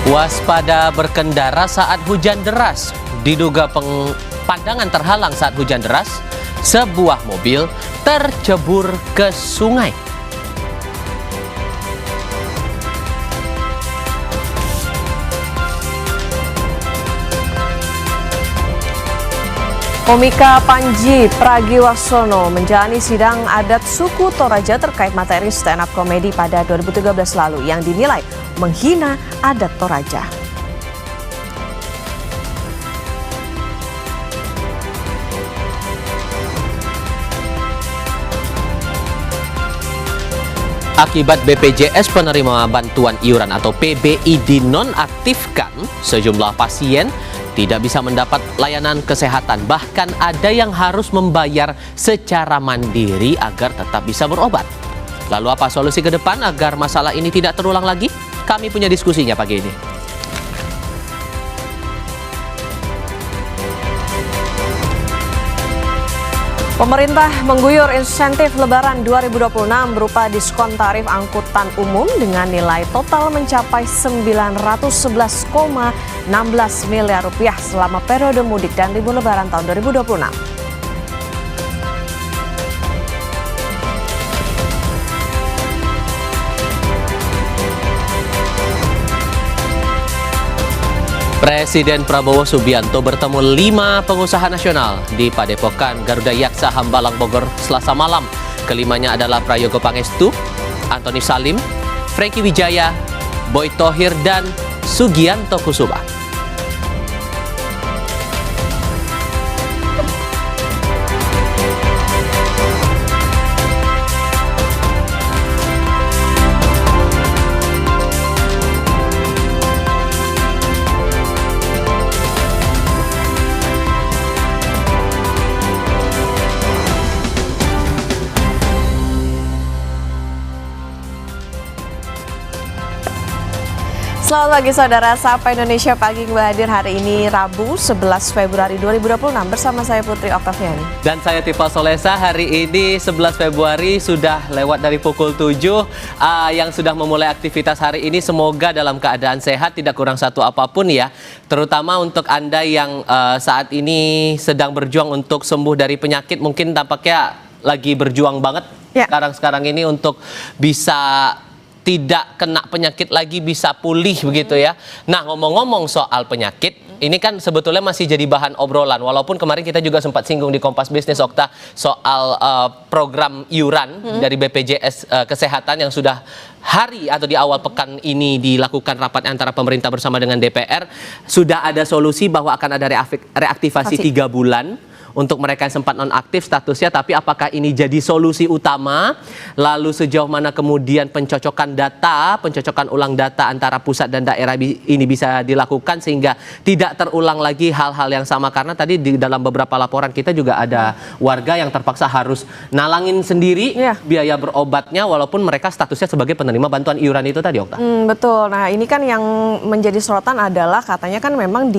Waspada berkendara saat hujan deras. Diduga pandangan terhalang saat hujan deras, sebuah mobil tercebur ke sungai. Komika Panji Pragiwaksono menjalani sidang adat suku Toraja terkait materi stand up komedi pada 2013 lalu yang dinilai menghina adat Toraja. Akibat BPJS penerima bantuan iuran atau PBI dinonaktifkan, sejumlah pasien tidak bisa mendapat layanan kesehatan. Bahkan ada yang harus membayar secara mandiri agar tetap bisa berobat. Lalu apa solusi ke depan agar masalah ini tidak terulang lagi? Kami punya diskusinya pagi ini. Pemerintah mengguyur insentif Lebaran 2026 berupa diskon tarif angkutan umum dengan nilai total mencapai 911,16 miliar rupiah selama periode mudik dan libur Lebaran tahun 2026. Presiden Prabowo Subianto bertemu 5 pengusaha nasional di Padepokan Garuda Yaksa Hambalang Bogor Selasa malam. Kelimanya adalah Prayogo Pangestu, Antoni Salim, Franky Wijaya, Boy Thohir, dan Sugianto Kusuma. Selamat pagi saudara, Sapa Indonesia Pagi kembali hadir hari ini Rabu 11 Februari 2026 bersama saya Putri Oktaviani. Dan saya Tifa Solesa. Hari ini 11 Februari sudah lewat dari pukul 7 yang sudah memulai aktivitas hari ini. Semoga dalam keadaan sehat, tidak kurang satu apapun ya. Terutama untuk Anda yang saat ini sedang berjuang untuk sembuh dari penyakit. Mungkin tampaknya lagi berjuang banget sekarang ini untuk bisa tidak kena penyakit lagi, bisa pulih begitu ya. Nah, ngomong-ngomong soal penyakit, ini kan sebetulnya masih jadi bahan obrolan. Walaupun kemarin kita juga sempat singgung di Kompas Bisnis, Okta, soal program iuran dari BPJS Kesehatan yang sudah hari atau di awal pekan ini dilakukan rapat antara pemerintah bersama dengan DPR. Sudah ada solusi bahwa akan ada reaktivasi 3 bulan. Untuk mereka yang sempat nonaktif statusnya, tapi apakah ini jadi solusi utama? Lalu sejauh mana kemudian pencocokan ulang data antara pusat dan daerah ini bisa dilakukan sehingga tidak terulang lagi hal-hal yang sama? Karena tadi di dalam beberapa laporan kita juga ada warga yang terpaksa harus nalangin sendiri biaya berobatnya walaupun mereka statusnya sebagai penerima bantuan iuran itu tadi, Okta. Betul. Nah, ini kan yang menjadi sorotan adalah katanya kan memang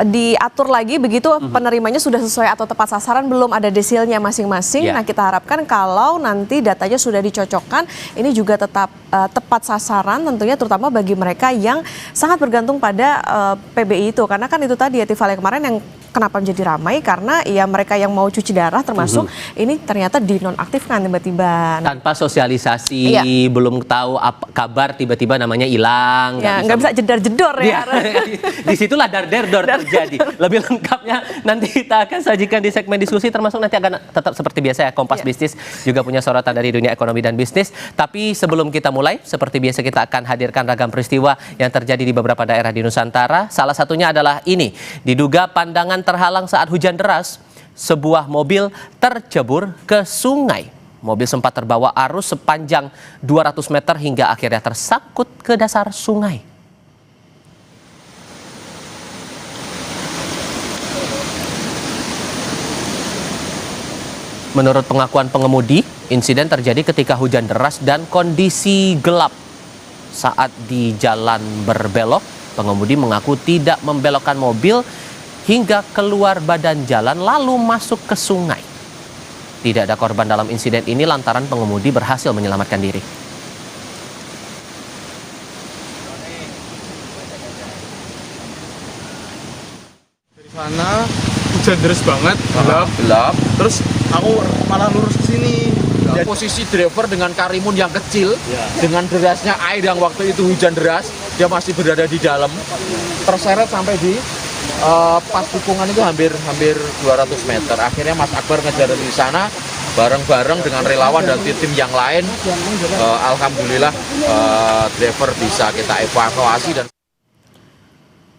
diatur lagi begitu penerimanya sudah sesuai atau tepat sasaran, belum ada desilnya masing-masing. Nah, kita harapkan kalau nanti datanya sudah dicocokkan, ini juga tetap tepat sasaran tentunya, terutama bagi mereka yang sangat bergantung pada PBI itu. Karena kan itu tadi ya Tifal, kemarin yang kenapa menjadi ramai karena ya mereka yang mau cuci darah termasuk ini ternyata dinonaktifkan tiba-tiba. Tanpa sosialisasi, belum tahu kabar, tiba-tiba namanya hilang. Nggak bisa jedar-jedor ya. Disitulah dar-der-dor terjadi. Lebih lengkapnya nanti kita akan sajikan di segmen diskusi, termasuk nanti akan tetap seperti biasa ya, Kompas Bisnis juga punya sorotan dari dunia ekonomi dan bisnis. Tapi sebelum kita mulai, seperti biasa kita akan hadirkan ragam peristiwa yang terjadi di beberapa daerah di Nusantara. Salah satunya adalah ini, diduga pandangan terhalang saat hujan deras, sebuah mobil tercebur ke sungai. Mobil sempat terbawa arus sepanjang 200 meter hingga akhirnya tersangkut ke dasar sungai. Menurut pengakuan pengemudi, insiden terjadi ketika hujan deras dan kondisi gelap. Saat di jalan berbelok, pengemudi mengaku tidak membelokkan mobil hingga keluar badan jalan lalu masuk ke sungai. Tidak ada korban dalam insiden ini lantaran pengemudi berhasil menyelamatkan diri. Sana hujan deras banget, gelap. Terus aku malah lurus ke sini. Ya, posisi driver dengan karimun yang kecil, dengan derasnya air yang waktu itu hujan deras, dia masih berada di dalam, terseret sampai di pas tikungan itu hampir 200 meter. Akhirnya Mas Akbar ngejar di sana bareng-bareng dengan relawan dan tim yang lain. Alhamdulillah driver bisa kita evakuasi. Dan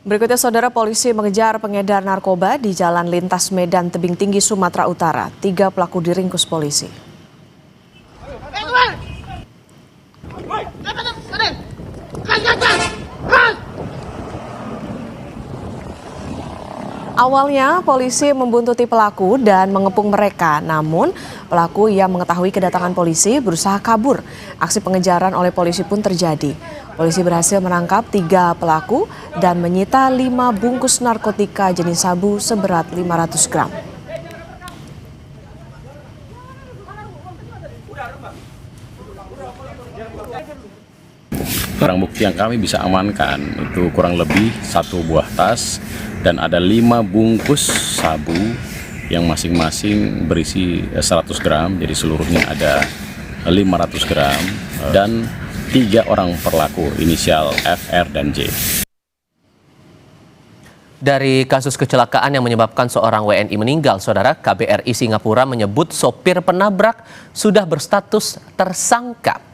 Berikutnya, saudara, polisi mengejar pengedar narkoba di Jalan Lintas Medan Tebing Tinggi, Sumatera Utara. 3 pelaku diringkus polisi. Awalnya polisi membuntuti pelaku dan mengepung mereka, namun pelaku yang mengetahui kedatangan polisi berusaha kabur. Aksi pengejaran oleh polisi pun terjadi. Polisi berhasil menangkap 3 pelaku dan menyita 5 bungkus narkotika jenis sabu seberat 500 gram. Barang bukti yang kami bisa amankan itu kurang lebih 1 buah tas dan ada 5 bungkus sabu yang masing-masing berisi 100 gram, jadi seluruhnya ada 500 gram, dan 3 orang pelaku inisial F, R, dan J. Dari kasus kecelakaan yang menyebabkan seorang WNI meninggal, saudara, KBRI Singapura menyebut sopir penabrak sudah berstatus tersangka.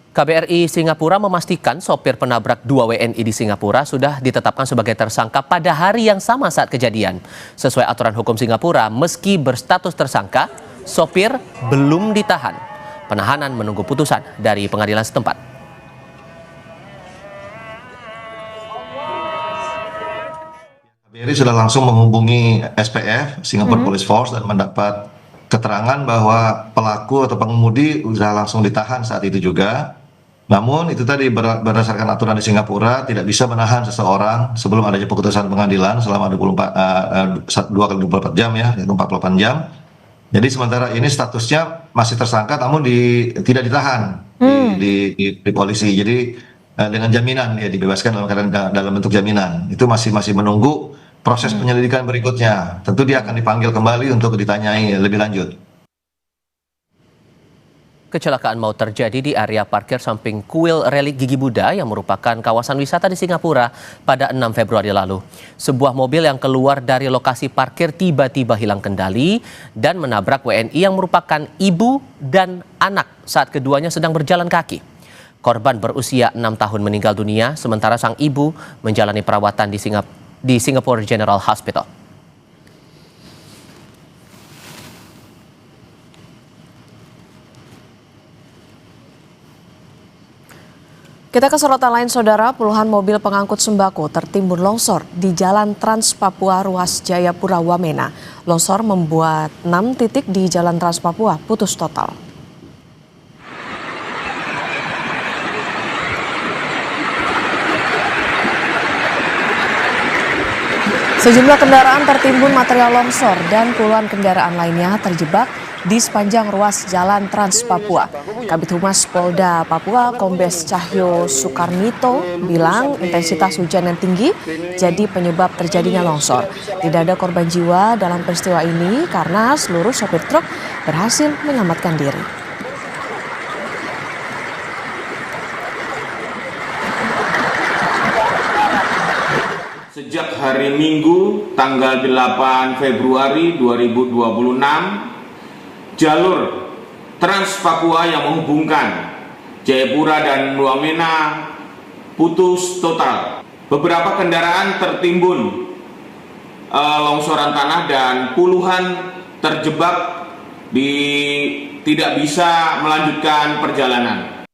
KBRI Singapura memastikan sopir penabrak 2 WNI di Singapura sudah ditetapkan sebagai tersangka pada hari yang sama saat kejadian. Sesuai aturan hukum Singapura, meski berstatus tersangka, sopir belum ditahan. Penahanan menunggu putusan dari pengadilan setempat. KBRI sudah langsung menghubungi SPF, Singapore Police Force, dan mendapat keterangan bahwa pelaku atau pengemudi sudah langsung ditahan saat itu juga. Namun itu tadi berdasarkan aturan di Singapura tidak bisa menahan seseorang sebelum adanya keputusan pengadilan selama 2 kali 24 jam ya, yaitu 48 jam. Jadi sementara ini statusnya masih tersangka namun tidak ditahan di polisi. Jadi dengan jaminan ya dibebaskan dalam bentuk jaminan. Itu masih menunggu proses penyelidikan berikutnya. Tentu dia akan dipanggil kembali untuk ditanyai lebih lanjut. Kecelakaan maut terjadi di area parkir samping kuil relik Gigi Buddha yang merupakan kawasan wisata di Singapura pada 6 Februari lalu. Sebuah mobil yang keluar dari lokasi parkir tiba-tiba hilang kendali dan menabrak WNI yang merupakan ibu dan anak saat keduanya sedang berjalan kaki. Korban berusia 6 tahun meninggal dunia, sementara sang ibu menjalani perawatan di Singapore General Hospital. Kita ke sorotan lain, saudara. Puluhan mobil pengangkut sembako tertimbun longsor di Jalan Trans Papua ruas Jayapura Wamena. Longsor membuat 6 titik di Jalan Trans Papua putus total. Sejumlah kendaraan tertimbun material longsor dan puluhan kendaraan lainnya terjebak di sepanjang ruas Jalan Trans Papua. Kabid Humas Polda Papua Kombes Cahyo Soekarmito bilang intensitas hujan yang tinggi jadi penyebab terjadinya longsor. Tidak ada korban jiwa dalam peristiwa ini karena seluruh sopir truk berhasil menyelamatkan diri. Sejak hari Minggu tanggal 8 Februari 2026, jalur Trans Papua yang menghubungkan Jayapura dan Wamena putus total. Beberapa kendaraan tertimbun longsoran tanah dan puluhan terjebak tidak bisa melanjutkan perjalanan.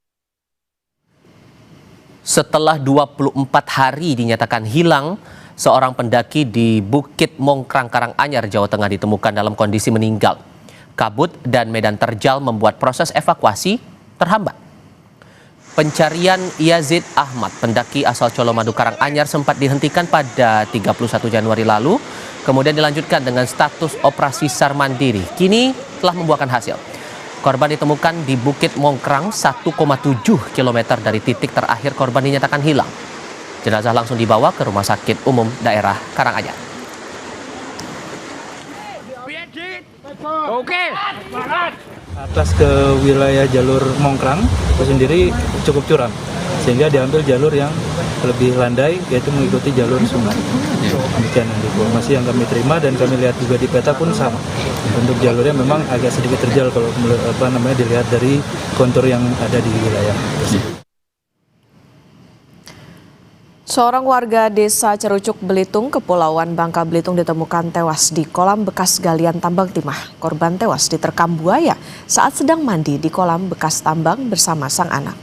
Setelah 24 hari dinyatakan hilang, seorang pendaki di Bukit Mongkrang, Karanganyar, Jawa Tengah ditemukan dalam kondisi meninggal. Kabut dan medan terjal membuat proses evakuasi terhambat. Pencarian Yazid Ahmad, pendaki asal Colomadu, Karanganyar, sempat dihentikan pada 31 Januari lalu, kemudian dilanjutkan dengan status operasi SAR mandiri. Kini telah membuahkan hasil. Korban ditemukan di Bukit Mongkrang, 1,7 km dari titik terakhir korban dinyatakan hilang. Jenazah langsung dibawa ke Rumah Sakit Umum Daerah Karanganyar. Atas ke wilayah jalur Mongkrang itu sendiri cukup curam, sehingga diambil jalur yang lebih landai, yaitu mengikuti jalur sungai. Demikian informasi yang kami terima, dan kami lihat juga di peta pun sama. Untuk jalurnya memang agak sedikit terjal kalau dilihat dari kontur yang ada di wilayah tersebut. Seorang warga desa Cerucuk Belitung, Kepulauan Bangka Belitung ditemukan tewas di kolam bekas galian tambang timah. Korban tewas diterkam buaya saat sedang mandi di kolam bekas tambang bersama sang anak.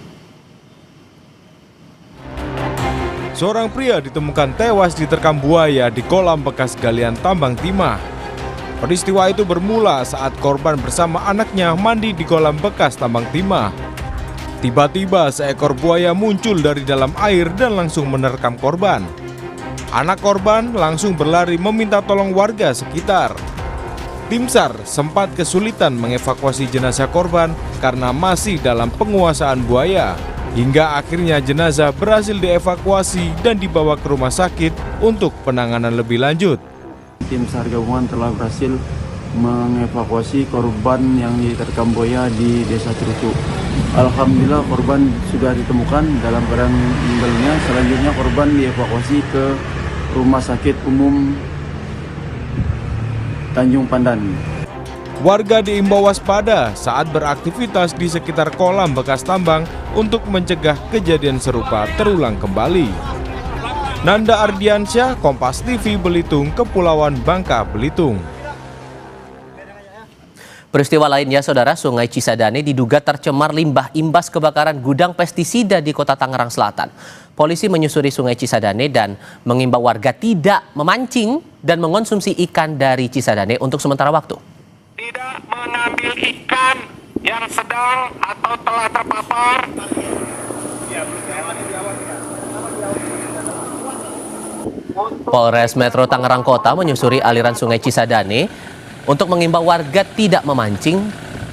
Seorang pria ditemukan tewas diterkam buaya di kolam bekas galian tambang timah. Peristiwa itu bermula saat korban bersama anaknya mandi di kolam bekas tambang timah. Tiba-tiba seekor buaya muncul dari dalam air dan langsung menerkam korban. Anak korban langsung berlari meminta tolong warga sekitar. Tim SAR sempat kesulitan mengevakuasi jenazah korban karena masih dalam penguasaan buaya. Hingga akhirnya jenazah berhasil dievakuasi dan dibawa ke rumah sakit untuk penanganan lebih lanjut. Tim SAR gabungan telah berhasil mengevakuasi korban yang diterkam buaya di Desa Cerucuk. Alhamdulillah korban sudah ditemukan dalam keadaan meninggalnya. Selanjutnya korban dievakuasi ke Rumah Sakit Umum Tanjung Pandan. Warga diimbau waspada saat beraktivitas di sekitar kolam bekas tambang untuk mencegah kejadian serupa terulang kembali. Nanda Ardiansyah, Kompas TV Belitung, Kepulauan Bangka Belitung. Peristiwa lainnya, Saudara, Sungai Cisadane diduga tercemar limbah imbas kebakaran gudang pestisida di Kota Tangerang Selatan. Polisi menyusuri Sungai Cisadane dan mengimbau warga tidak memancing dan mengonsumsi ikan dari Cisadane untuk sementara waktu. Tidak mengambil ikan yang sedang atau telah terpapar. Polres Metro Tangerang Kota menyusuri aliran Sungai Cisadane untuk mengimbau warga tidak memancing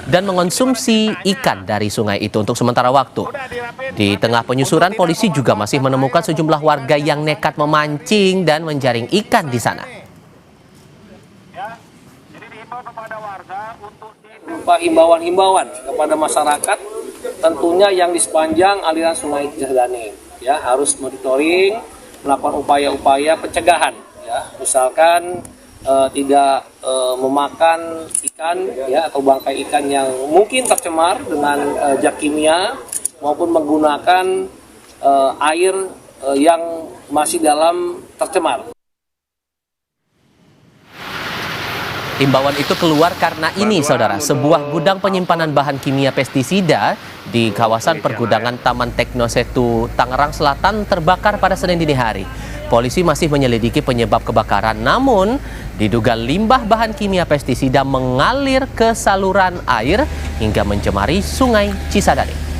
dan mengonsumsi ikan dari sungai itu untuk sementara waktu. Di tengah penyusuran, polisi juga masih menemukan sejumlah warga yang nekat memancing dan menjaring ikan di sana. Berupa himbauan-himbauan kepada masyarakat, tentunya yang di sepanjang aliran Sungai Cisadane, ya, harus monitoring, melakukan upaya-upaya pencegahan, ya, misalkan tidak memakan ikan, ya, atau bangkai ikan yang mungkin tercemar dengan zat kimia maupun menggunakan air yang masih dalam tercemar. Imbauan itu keluar karena ini, Saudara, sebuah gudang penyimpanan bahan kimia pestisida di kawasan pergudangan Taman Teknosetu Tangerang Selatan terbakar pada Senin dini hari. Polisi masih menyelidiki penyebab kebakaran, namun diduga limbah bahan kimia pestisida mengalir ke saluran air hingga mencemari Sungai Cisadane.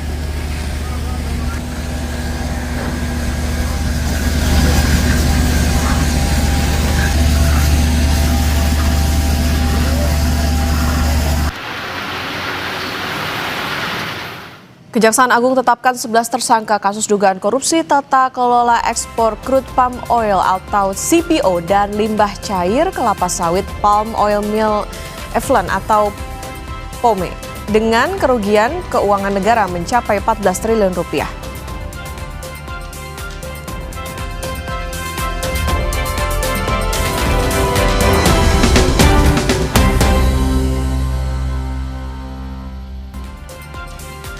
Kejaksaan Agung tetapkan 11 tersangka kasus dugaan korupsi tata kelola ekspor crude palm oil atau CPO dan limbah cair kelapa sawit Palm Oil Mill Effluent atau POME dengan kerugian keuangan negara mencapai 14 triliun rupiah.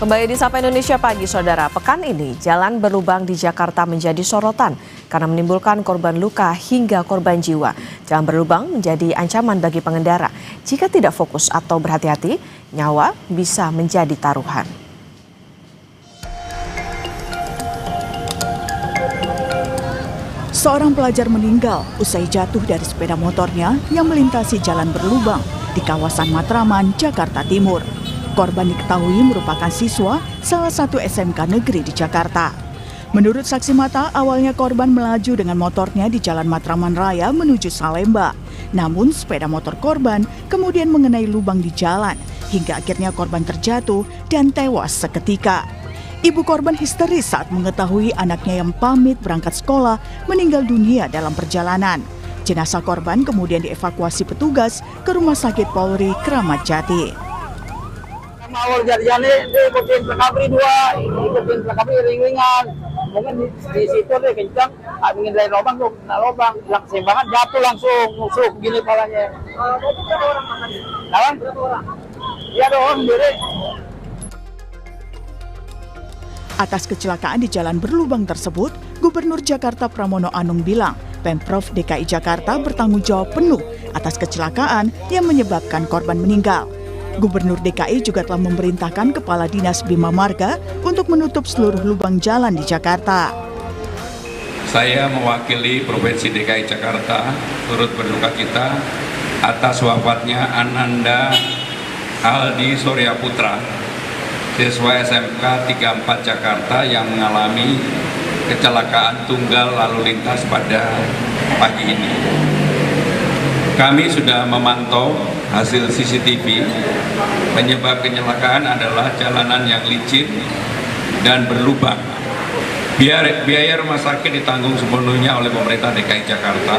Kembali di Sapa Indonesia Pagi, Saudara. Pekan ini, jalan berlubang di Jakarta menjadi sorotan karena menimbulkan korban luka hingga korban jiwa. Jalan berlubang menjadi ancaman bagi pengendara. Jika tidak fokus atau berhati-hati, nyawa bisa menjadi taruhan. Seorang pelajar meninggal usai jatuh dari sepeda motornya yang melintasi jalan berlubang di kawasan Matraman, Jakarta Timur. Korban diketahui merupakan siswa salah satu SMK negeri di Jakarta. Menurut saksi mata, awalnya korban melaju dengan motornya di Jalan Matraman Raya menuju Salemba. Namun sepeda motor korban kemudian mengenai lubang di jalan hingga akhirnya korban terjatuh dan tewas seketika. Ibu korban histeris saat mengetahui anaknya yang pamit berangkat sekolah meninggal dunia dalam perjalanan. Jenazah korban kemudian dievakuasi petugas ke Rumah Sakit Polri Kramat Jati. Awal jadinya ikutin recovery 2, ikutin recovery ring-ringan. Mungkin di situ deh kencang, ingin dari lubang tuh, kena lubang, hilang keseimbangan, jatuh langsung, nusuk gini palanya. Berapa orang? Iya dong, sendiri. Atas kecelakaan di jalan berlubang tersebut, Gubernur Jakarta Pramono Anung bilang, Pemprov DKI Jakarta bertanggung jawab penuh atas kecelakaan yang menyebabkan korban meninggal. Gubernur DKI juga telah memerintahkan Kepala Dinas Bima Marga untuk menutup seluruh lubang jalan di Jakarta. Saya mewakili Provinsi DKI Jakarta turut berduka cita atas wafatnya Ananda Aldi Surya Putra, siswa SMK 34 Jakarta yang mengalami kecelakaan tunggal lalu lintas pada pagi ini. Kami sudah memantau hasil CCTV. Penyebab kecelakaan adalah jalanan yang licin dan berlubang. Biaya rumah sakit ditanggung sepenuhnya oleh pemerintah DKI Jakarta.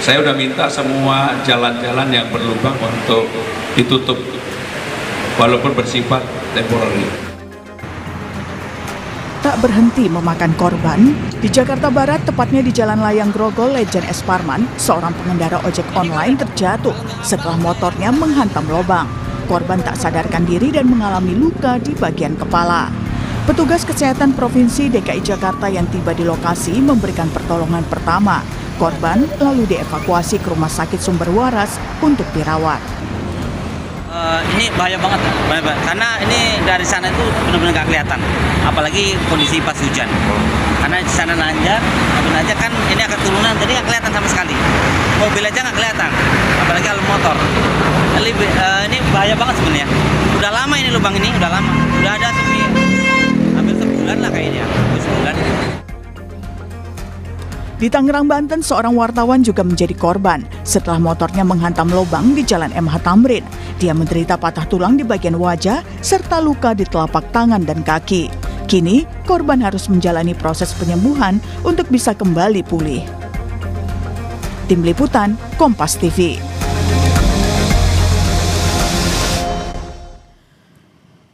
Saya sudah minta semua jalan-jalan yang berlubang untuk ditutup, walaupun bersifat temporary. Tak berhenti memakan korban, di Jakarta Barat, tepatnya di Jalan Layang Grogol Lejen S. Parman, seorang pengendara ojek online terjatuh setelah motornya menghantam lubang. Korban tak sadarkan diri dan mengalami luka di bagian kepala. Petugas kesehatan Provinsi DKI Jakarta yang tiba di lokasi memberikan pertolongan pertama. Korban lalu dievakuasi ke Rumah Sakit Sumber Waras untuk dirawat. Ini bahaya banget, karena ini dari sana itu benar-benar nggak kelihatan, apalagi kondisi pas hujan. Karena di sana nanjak kan ini akan turunan, jadi nggak kelihatan sama sekali. Mobil aja nggak kelihatan, apalagi kalau motor. Ini bahaya banget sebenarnya. Udah lama ini lubang ini, udah lama, udah ada hampir sebulan lah kayaknya, sebulan. Di Tangerang, Banten, seorang wartawan juga menjadi korban setelah motornya menghantam lubang di Jalan MH Tamrin. Dia menderita patah tulang di bagian wajah serta luka di telapak tangan dan kaki. Kini, korban harus menjalani proses penyembuhan untuk bisa kembali pulih. Tim Liputan, Kompas TV.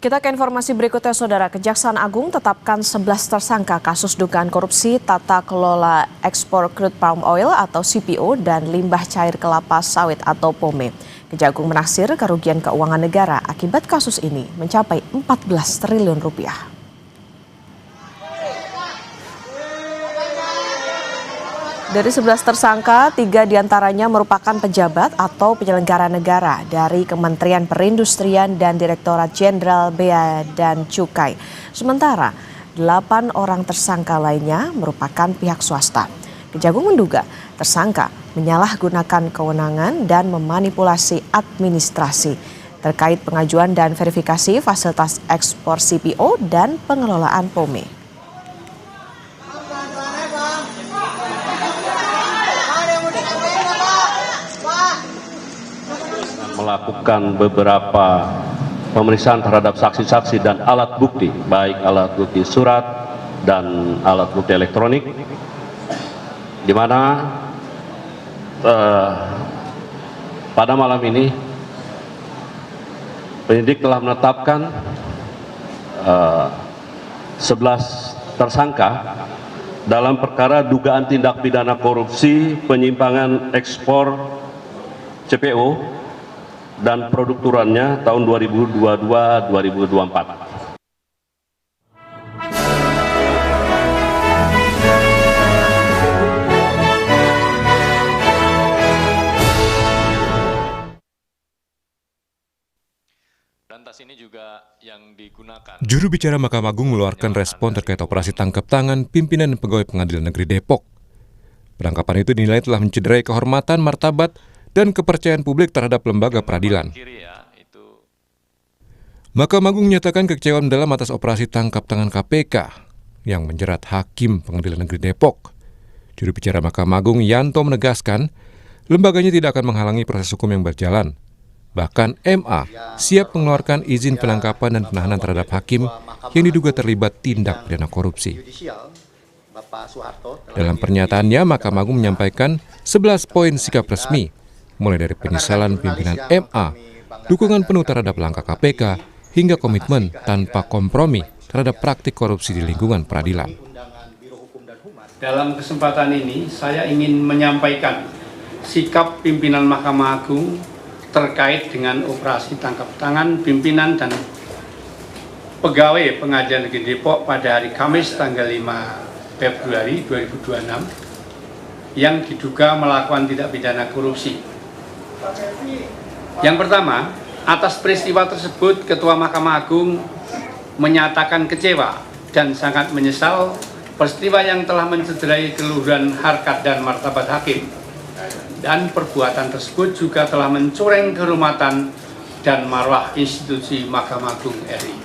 Kita ke informasi berikutnya, Saudara. Kejaksaan Agung tetapkan 11 tersangka kasus dugaan korupsi tata kelola ekspor crude palm oil atau CPO dan limbah cair kelapa sawit atau POME. Kejagung menaksir kerugian keuangan negara akibat kasus ini mencapai 14 triliun rupiah. Dari 11 tersangka, 3 diantaranya merupakan pejabat atau penyelenggara negara dari Kementerian Perindustrian dan Direktorat Jenderal Bea dan Cukai. Sementara 8 orang tersangka lainnya merupakan pihak swasta. Kejagung menduga tersangka menyalahgunakan kewenangan dan memanipulasi administrasi terkait pengajuan dan verifikasi fasilitas ekspor CPO dan pengelolaan POME. Melakukan beberapa pemeriksaan terhadap saksi-saksi dan alat bukti, baik alat bukti surat dan alat bukti elektronik, di mana pada malam ini penyidik telah menetapkan 11 tersangka dalam perkara dugaan tindak pidana korupsi penyimpangan ekspor CPO dan produk turunannya tahun 2022-2024. Juru bicara Mahkamah Agung mengeluarkan respon terkait operasi tangkap tangan pimpinan pegawai Pengadilan Negeri Depok. Penangkapan itu dinilai telah mencederai kehormatan, martabat, dan kepercayaan publik terhadap lembaga peradilan. Mahkamah Agung menyatakan kekecewaan dalam atas operasi tangkap tangan KPK yang menjerat Hakim Pengadilan Negeri Depok. Juru bicara Mahkamah Agung Yanto menegaskan, lembaganya tidak akan menghalangi proses hukum yang berjalan. Bahkan MA siap mengeluarkan izin penangkapan dan penahanan terhadap hakim yang diduga terlibat tindak pidana korupsi. Dalam pernyataannya, Mahkamah Agung menyampaikan 11 poin sikap resmi, mulai dari penyesalan pimpinan MA, dukungan penuh terhadap langkah KPK, hingga komitmen tanpa kompromi terhadap praktik korupsi di lingkungan peradilan. Dalam kesempatan ini, saya ingin menyampaikan sikap pimpinan Mahkamah Agung terkait dengan operasi tangkap tangan pimpinan dan pegawai Pengadilan Negeri Depok pada hari Kamis tanggal 5 Februari 2026 yang diduga melakukan tindak pidana korupsi. Yang pertama, atas peristiwa tersebut Ketua Mahkamah Agung menyatakan kecewa dan sangat menyesal peristiwa yang telah mencederai keluhuran harkat dan martabat hakim, dan perbuatan tersebut juga telah mencoreng kehormatan dan marwah institusi Mahkamah Agung RI.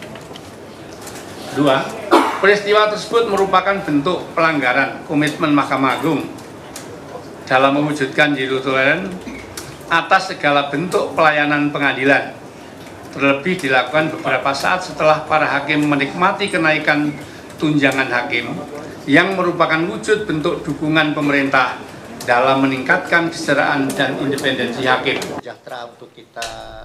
2. Peristiwa tersebut merupakan bentuk pelanggaran komitmen Mahkamah Agung dalam mewujudkan zero tolerance atas segala bentuk pelayanan pengadilan, terlebih dilakukan beberapa saat setelah para hakim menikmati kenaikan tunjangan hakim yang merupakan wujud bentuk dukungan pemerintah dalam meningkatkan kesejahteraan dan independensi hakim.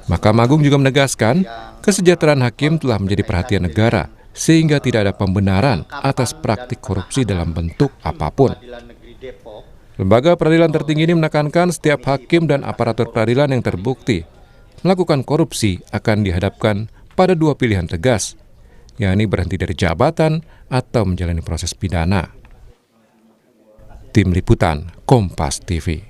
Mahkamah Agung juga menegaskan kesejahteraan hakim telah menjadi perhatian negara sehingga tidak ada pembenaran atas praktik korupsi dalam bentuk apapun. Lembaga peradilan tertinggi ini menekankan setiap hakim dan aparatur peradilan yang terbukti melakukan korupsi akan dihadapkan pada dua pilihan tegas, yakni berhenti dari jabatan atau menjalani proses pidana. Tim Liputan Kompas TV.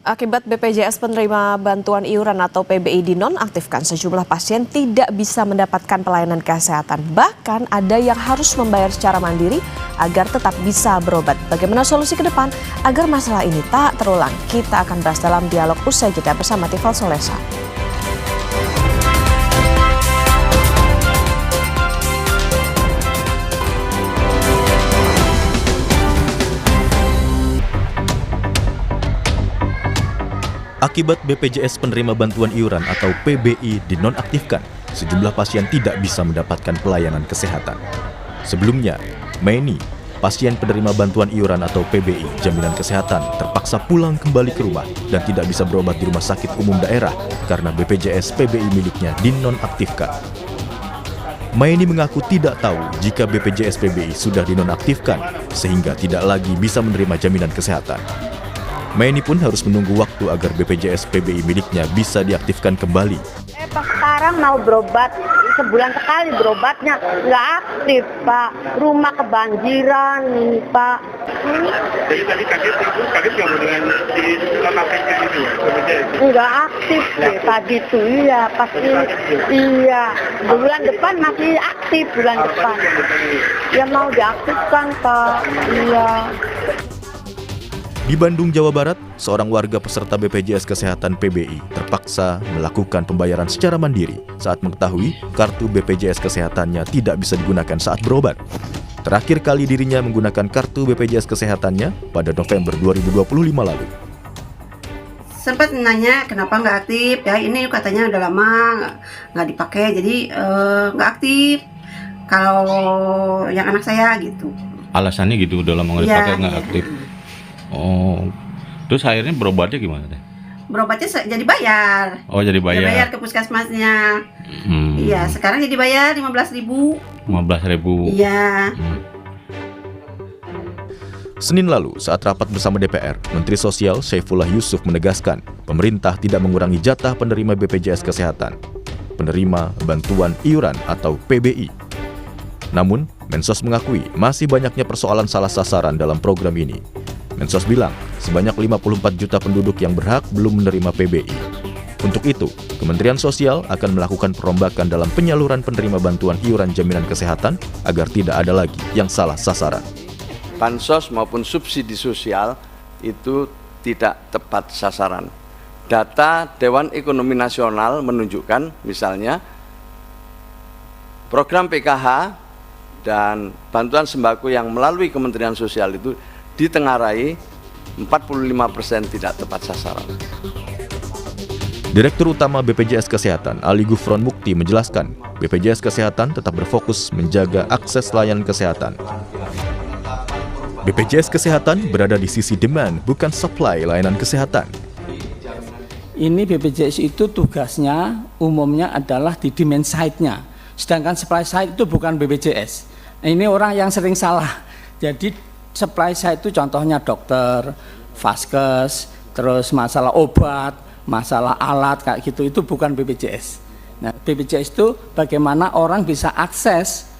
Akibat BPJS penerima bantuan iuran atau PBI dinonaktifkan, sejumlah pasien tidak bisa mendapatkan pelayanan kesehatan. Bahkan ada yang harus membayar secara mandiri agar tetap bisa berobat. Bagaimana solusi ke depan agar masalah ini tak terulang? Kita akan bahas dalam dialog usai jeda bersama Tifal Solesa. Akibat BPJS penerima bantuan iuran atau PBI dinonaktifkan, sejumlah pasien tidak bisa mendapatkan pelayanan kesehatan. Sebelumnya, Meni, pasien penerima bantuan iuran atau PBI jaminan kesehatan, terpaksa pulang kembali ke rumah dan tidak bisa berobat di rumah sakit umum daerah karena BPJS PBI miliknya dinonaktifkan. Meni mengaku tidak tahu jika BPJS PBI sudah dinonaktifkan sehingga tidak lagi bisa menerima jaminan kesehatan. Meni pun harus menunggu waktu agar BPJS PBI miliknya bisa diaktifkan kembali. Pak, sekarang mau berobat, sebulan sekali berobatnya, nggak aktif Pak. Rumah kebanjiran ini Pak. Jadi tadi kaget nggak dengan dinonaktifkan itu ya? Nggak aktif deh tadi itu, iya pasti. Iya, bulan depan masih aktif bulan depan. Ya mau diaktifkan Pak, iya. Di Bandung, Jawa Barat, seorang warga peserta BPJS Kesehatan PBI terpaksa melakukan pembayaran secara mandiri saat mengetahui kartu BPJS Kesehatannya tidak bisa digunakan saat berobat. Terakhir kali dirinya menggunakan kartu BPJS Kesehatannya pada November 2025 lalu. Sempat nanya kenapa nggak aktif, ya ini katanya udah lama nggak dipakai, jadi nggak aktif. Kalau yang anak saya gitu. Alasannya gitu, udah lama nggak dipakai, nggak aktif. Oh, terus akhirnya berobatnya gimana deh? Berobatnya jadi bayar. Oh, jadi bayar. Jadi bayar ke puskesmasnya. Iya, sekarang jadi bayar 15.000. 15.000. Iya. Senin lalu, saat rapat bersama DPR, Menteri Sosial Syaifullah Yusuf menegaskan pemerintah tidak mengurangi jatah penerima BPJS Kesehatan, penerima bantuan iuran atau PBI. Namun, Mensos mengakui masih banyaknya persoalan salah sasaran dalam program ini. Mensos bilang, sebanyak 54 juta penduduk yang berhak belum menerima PBI. Untuk itu, Kementerian Sosial akan melakukan perombakan dalam penyaluran penerima bantuan iuran jaminan kesehatan agar tidak ada lagi yang salah sasaran. Bansos maupun subsidi sosial itu tidak tepat sasaran. Data Dewan Ekonomi Nasional menunjukkan misalnya program PKH dan bantuan sembako yang melalui Kementerian Sosial itu ditengarai 45% tidak tepat sasaran. Direktur Utama BPJS Kesehatan Ali Gufron Mukti menjelaskan, BPJS Kesehatan tetap berfokus menjaga akses layanan kesehatan. BPJS Kesehatan berada di sisi demand, bukan supply layanan kesehatan. Ini BPJS itu tugasnya umumnya adalah di demand side-nya, sedangkan supply side itu bukan BPJS. Ini orang yang sering salah. Jadi supply side itu contohnya dokter, vaskes, terus masalah obat, masalah alat kayak gitu, itu bukan BPJS. Nah, BPJS itu bagaimana orang bisa akses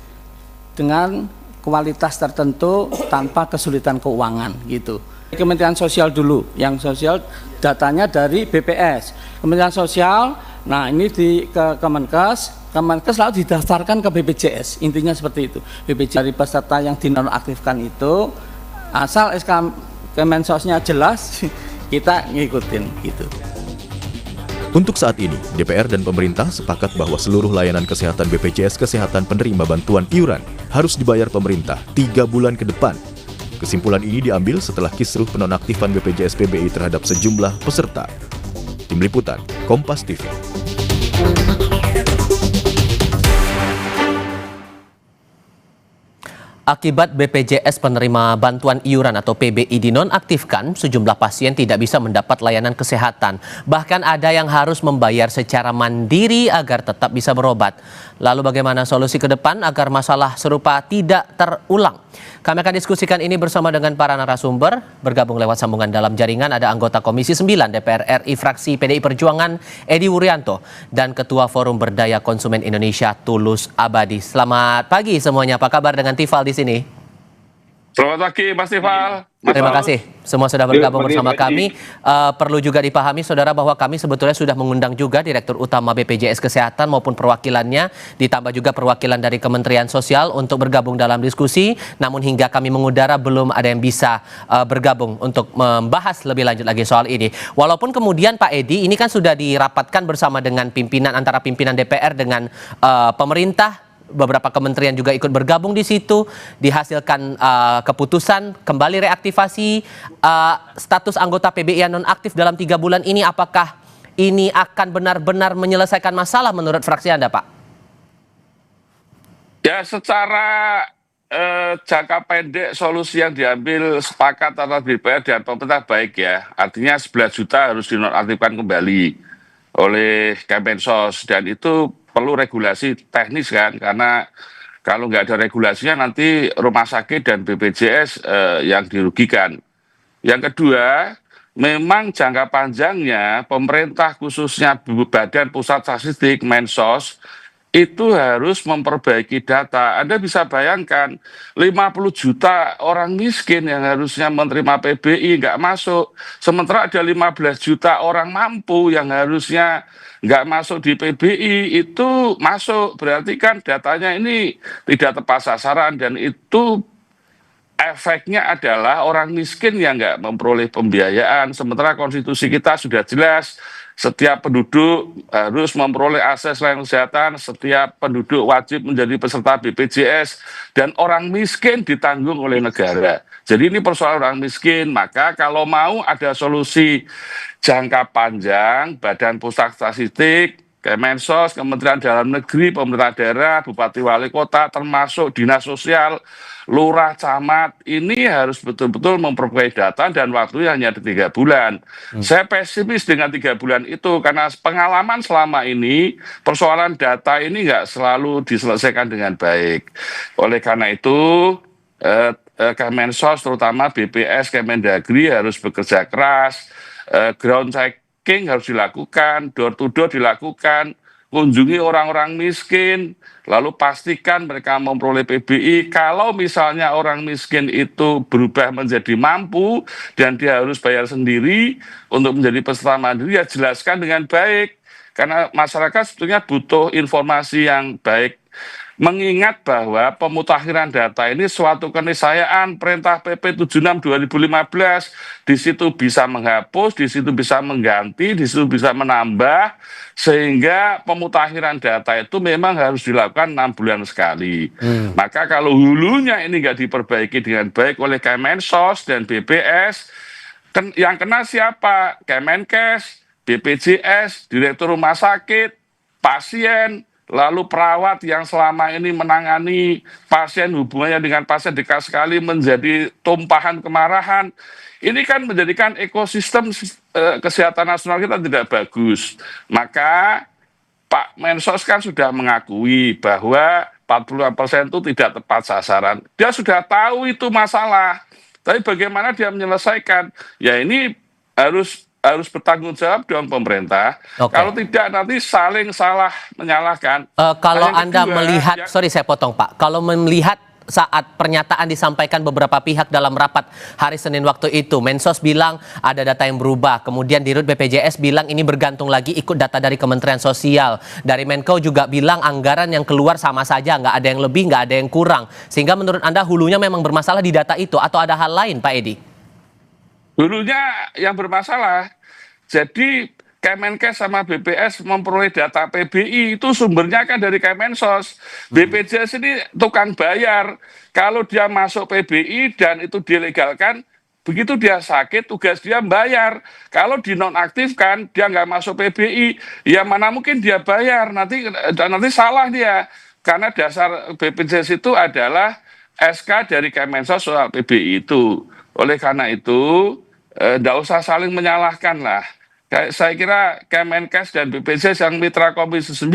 dengan kualitas tertentu tanpa kesulitan keuangan gitu. Kementerian Sosial dulu, yang sosial datanya dari BPS, Kementerian Sosial, nah ini ke Kemenkes lalu didaftarkan ke BPJS, intinya seperti itu. BPJS dari peserta yang dinonaktifkan itu, asal SK Kemensosnya jelas, kita ngikutin gitu. Untuk saat ini, DPR dan pemerintah sepakat bahwa seluruh layanan kesehatan BPJS Kesehatan penerima bantuan iuran harus dibayar pemerintah 3 bulan ke depan. Kesimpulan ini diambil setelah kisruh penonaktifan BPJS PBI terhadap sejumlah peserta. Tim Liputan, Kompas TV. Akibat BPJS penerima bantuan iuran atau PBI dinonaktifkan, sejumlah pasien tidak bisa mendapat layanan kesehatan. Bahkan ada yang harus membayar secara mandiri agar tetap bisa berobat. Lalu bagaimana solusi ke depan agar masalah serupa tidak terulang? Kami akan diskusikan ini bersama dengan para narasumber. Bergabung lewat sambungan dalam jaringan ada anggota Komisi 9 DPR RI fraksi PDI Perjuangan Edi Wuryanto dan Ketua Forum Berdaya Konsumen Indonesia Tulus Abadi. Selamat pagi semuanya. Apa kabar dengan Tifal di sini? Selamat pagi Mas Tifal. Terima kasih semua sudah bergabung bersama kami. Perlu juga dipahami saudara bahwa kami sebetulnya sudah mengundang juga Direktur Utama BPJS Kesehatan maupun perwakilannya, ditambah juga perwakilan dari Kementerian Sosial untuk bergabung dalam diskusi. Namun hingga kami mengudara belum ada yang bisa bergabung untuk membahas lebih lanjut lagi soal ini. Walaupun kemudian Pak Edi ini kan sudah dirapatkan bersama dengan pimpinan antara pimpinan DPR dengan pemerintah. Beberapa kementerian juga ikut bergabung di situ, dihasilkan keputusan kembali reaktivasi status anggota PBI yang nonaktif dalam 3 bulan ini. Apakah ini akan benar-benar menyelesaikan masalah menurut fraksi Anda, Pak? Ya, secara jangka pendek solusi yang diambil sepakat antara DPR dan pemerintah baik ya. Artinya 11 juta harus dinonaktifkan kembali oleh Kemensos, dan itu perlu regulasi teknis kan, karena kalau nggak ada regulasinya nanti rumah sakit dan BPJS yang dirugikan. Yang kedua, memang jangka panjangnya pemerintah khususnya Badan Pusat Statistik Mensos itu harus memperbaiki data. Anda bisa bayangkan 50 juta orang miskin yang harusnya menerima PBI nggak masuk. Sementara ada 15 juta orang mampu yang harusnya nggak masuk di PBI itu masuk. Berarti kan datanya ini tidak tepat sasaran, dan itu efeknya adalah orang miskin yang nggak memperoleh pembiayaan. Sementara konstitusi kita sudah jelas, setiap penduduk harus memperoleh akses layanan kesehatan, setiap penduduk wajib menjadi peserta BPJS, dan orang miskin ditanggung oleh negara. Jadi ini persoalan orang miskin. Maka kalau mau ada solusi jangka panjang, Badan Pusat Statistik, Kemensos, Kementerian Dalam Negeri, pemerintah daerah, bupati wali kota, termasuk dinas sosial, lurah, camat, ini harus betul-betul memperbaiki data, dan waktunya hanya 3 bulan. Saya pesimis dengan 3 bulan itu, karena pengalaman selama ini, persoalan data ini nggak selalu diselesaikan dengan baik. Oleh karena itu, Kemensos, terutama BPS, Kemendagri harus bekerja keras, ground checking harus dilakukan, door to door dilakukan, kunjungi orang-orang miskin, lalu pastikan mereka memperoleh PBI. Kalau misalnya orang miskin itu berubah menjadi mampu dan dia harus bayar sendiri untuk menjadi peserta mandiri, ya jelaskan dengan baik. Karena masyarakat sebetulnya butuh informasi yang baik. Mengingat bahwa pemutakhiran data ini suatu keniscayaan, perintah PP 76 2015, di situ bisa menghapus, di situ bisa mengganti, di situ bisa menambah, sehingga pemutakhiran data itu memang harus dilakukan 6 bulan sekali. Maka kalau hulunya ini nggak diperbaiki dengan baik oleh Kemensos dan BPS, yang kena siapa? Kemenkes, BPJS, Direktur Rumah Sakit, pasien, lalu perawat yang selama ini menangani pasien, hubungannya dengan pasien dekat sekali, menjadi tumpahan kemarahan. Ini kan menjadikan ekosistem kesehatan nasional kita tidak bagus. Maka Pak Mensos kan sudah mengakui bahwa 40% itu tidak tepat sasaran. Dia sudah tahu itu masalah. Tapi bagaimana dia menyelesaikan? Ya ini harus bertanggung jawab dong pemerintah. Kalau tidak nanti saling salah menyalahkan. Kalau Anda melihat, sorry saya potong Pak, kalau melihat saat pernyataan disampaikan beberapa pihak dalam rapat hari Senin waktu itu, Mensos bilang ada data yang berubah, kemudian Dirut BPJS bilang ini bergantung lagi ikut data dari Kementerian Sosial, dari Menko juga bilang anggaran yang keluar sama saja, nggak ada yang lebih, nggak ada yang kurang, sehingga menurut Anda hulunya memang bermasalah di data itu atau ada hal lain Pak Edi? Hulunya yang bermasalah. Jadi Kemenkes sama BPS memperoleh data PBI itu sumbernya kan dari Kemensos. BPJS ini tukang bayar. Kalau dia masuk PBI dan itu dilegalkan, begitu dia sakit tugas dia bayar. Kalau dinonaktifkan dia nggak masuk PBI, ya mana mungkin dia bayar, nanti salah dia. Karena dasar BPJS itu adalah SK dari Kemensos soal PBI itu. Oleh karena itu nggak usah saling menyalahkan lah. Saya kira Kemenkes dan BPJS yang mitra Komisi 9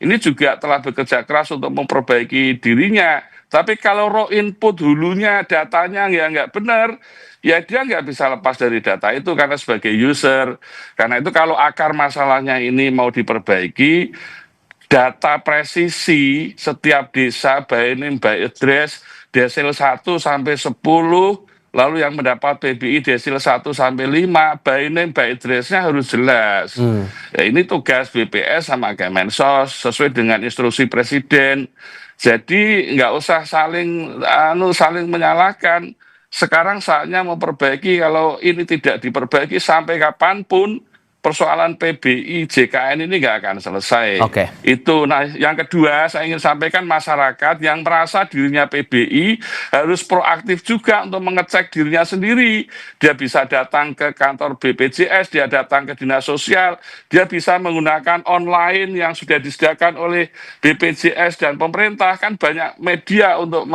ini juga telah bekerja keras untuk memperbaiki dirinya. Tapi kalau raw input hulunya datanya nggak benar, ya dia nggak bisa lepas dari data itu karena sebagai user. Karena itu kalau akar masalahnya ini mau diperbaiki, data presisi setiap desa by name by address, desil 1 sampai 10, lalu yang mendapat PBI desil 1 sampai 5, by name by address-nya harus jelas. Ya, ini tugas BPS sama Kemensos sesuai dengan instruksi Presiden. Jadi nggak usah saling menyalahkan. Sekarang saatnya memperbaiki. Kalau ini tidak diperbaiki sampai kapanpun, persoalan PBI JKN ini nggak akan selesai. Itu. Nah, yang kedua saya ingin sampaikan masyarakat yang merasa dirinya PBI harus proaktif juga untuk mengecek dirinya sendiri. Dia bisa datang ke kantor BPJS, dia datang ke dinas sosial, dia bisa menggunakan online yang sudah disediakan oleh BPJS dan pemerintah. Kan banyak media untuk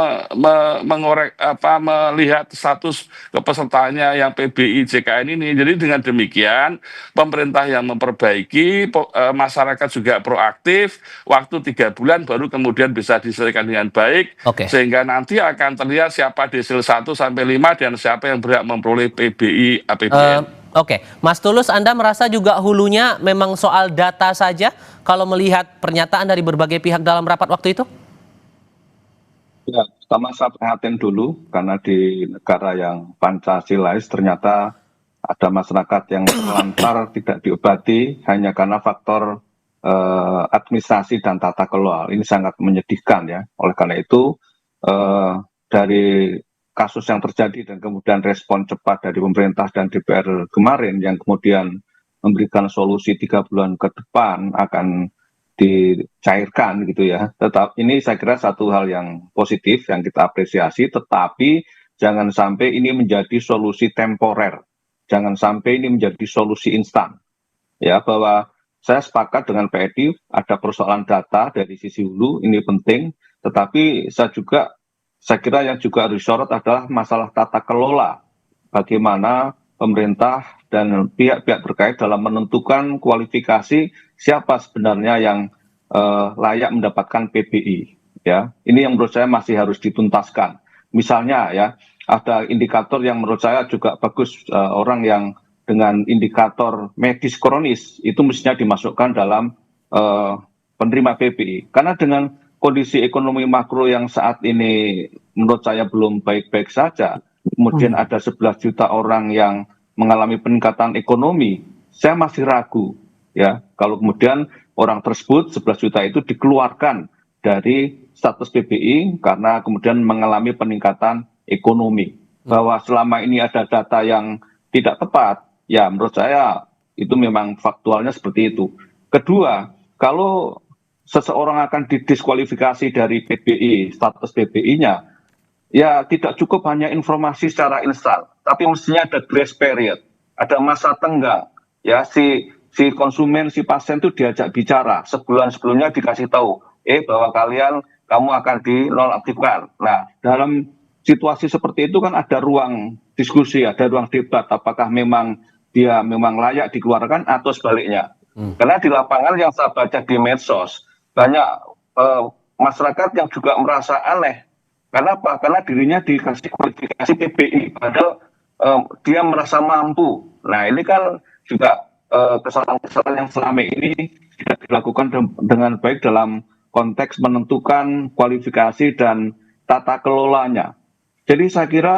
melihat status kepesertaannya yang PBI JKN ini. Jadi dengan demikian pemerintah yang memperbaiki, masyarakat juga proaktif, waktu 3 bulan baru kemudian bisa diselesaikan dengan baik, sehingga nanti akan terlihat siapa desil 1 sampai 5 dan siapa yang berhak memperoleh PBI APBN. Mas Tulus, Anda merasa juga hulunya memang soal data saja kalau melihat pernyataan dari berbagai pihak dalam rapat waktu itu? Ya, pertama saya prihatin dulu karena di negara yang Pancasilais ternyata ada masyarakat yang terlantar tidak diobati hanya karena faktor administrasi dan tata kelola. Ini sangat menyedihkan ya. Oleh karena itu dari kasus yang terjadi dan kemudian respon cepat dari pemerintah dan DPR kemarin yang kemudian memberikan solusi 3 bulan ke depan akan dicairkan gitu ya. Tetap ini saya kira satu hal yang positif yang kita apresiasi, tetapi jangan sampai ini menjadi solusi temporer. Jangan sampai ini menjadi solusi instan. Ya, bahwa saya sepakat dengan Pak Edi, ada persoalan data dari sisi hulu, ini penting, tetapi saya kira yang juga harus disorot adalah masalah tata kelola. Bagaimana pemerintah dan pihak-pihak terkait dalam menentukan kualifikasi siapa sebenarnya yang layak mendapatkan PBI. Ya, ini yang menurut saya masih harus dituntaskan. Misalnya ya, ada indikator yang menurut saya juga bagus, orang yang dengan indikator medis kronis itu mestinya dimasukkan dalam penerima PBI. Karena dengan kondisi ekonomi makro yang saat ini menurut saya belum baik-baik saja, kemudian ada 11 juta orang yang mengalami peningkatan ekonomi, saya masih ragu ya kalau kemudian orang tersebut 11 juta itu dikeluarkan dari status PBI karena kemudian mengalami peningkatan ekonomi. Bahwa selama ini ada data yang tidak tepat, ya menurut saya itu memang faktualnya seperti itu. Kedua, kalau seseorang akan didiskualifikasi dari PBI, status PBI-nya, ya tidak cukup hanya informasi secara instan, tapi mestinya ada grace period, ada masa tenggang. Ya, si konsumen, si pasien itu diajak bicara, sebulan sebelumnya dikasih tahu, bahwa kamu akan dinonaktifkan. Nah, dalam situasi seperti itu kan ada ruang diskusi, ada ruang debat, apakah memang dia memang layak dikeluarkan atau sebaliknya. Karena di lapangan yang saya baca di medsos, banyak masyarakat yang juga merasa aneh. Karena apa? Karena dirinya dikasih kualifikasi PBI, padahal dia merasa mampu. Nah, ini kan juga kesalahan-kesalahan yang selama ini tidak dilakukan dengan baik dalam konteks menentukan kualifikasi dan tata kelolanya. Jadi saya kira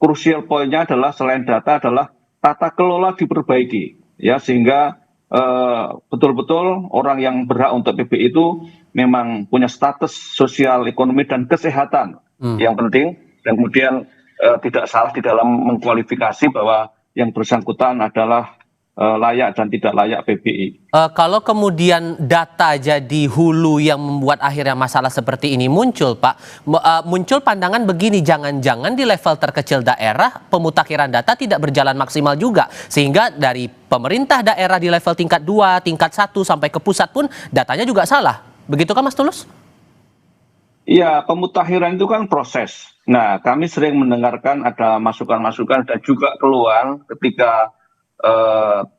krusial poinnya adalah selain data adalah tata kelola diperbaiki, ya, sehingga betul-betul orang yang berhak untuk PBI itu memang punya status sosial, ekonomi, dan kesehatan yang penting, dan kemudian tidak salah di dalam mengkualifikasi bahwa yang bersangkutan adalah layak dan tidak layak PBI. Kalau kemudian data jadi hulu yang membuat akhirnya masalah seperti ini muncul, Pak, muncul pandangan begini, jangan-jangan di level terkecil daerah pemutakhiran data tidak berjalan maksimal juga, sehingga dari pemerintah daerah di level tingkat 2, tingkat 1 sampai ke pusat pun datanya juga salah. Begitu kan Mas Tulus? Iya, pemutakhiran itu kan proses. Nah, kami sering mendengarkan ada masukan-masukan dan juga keluhan ketika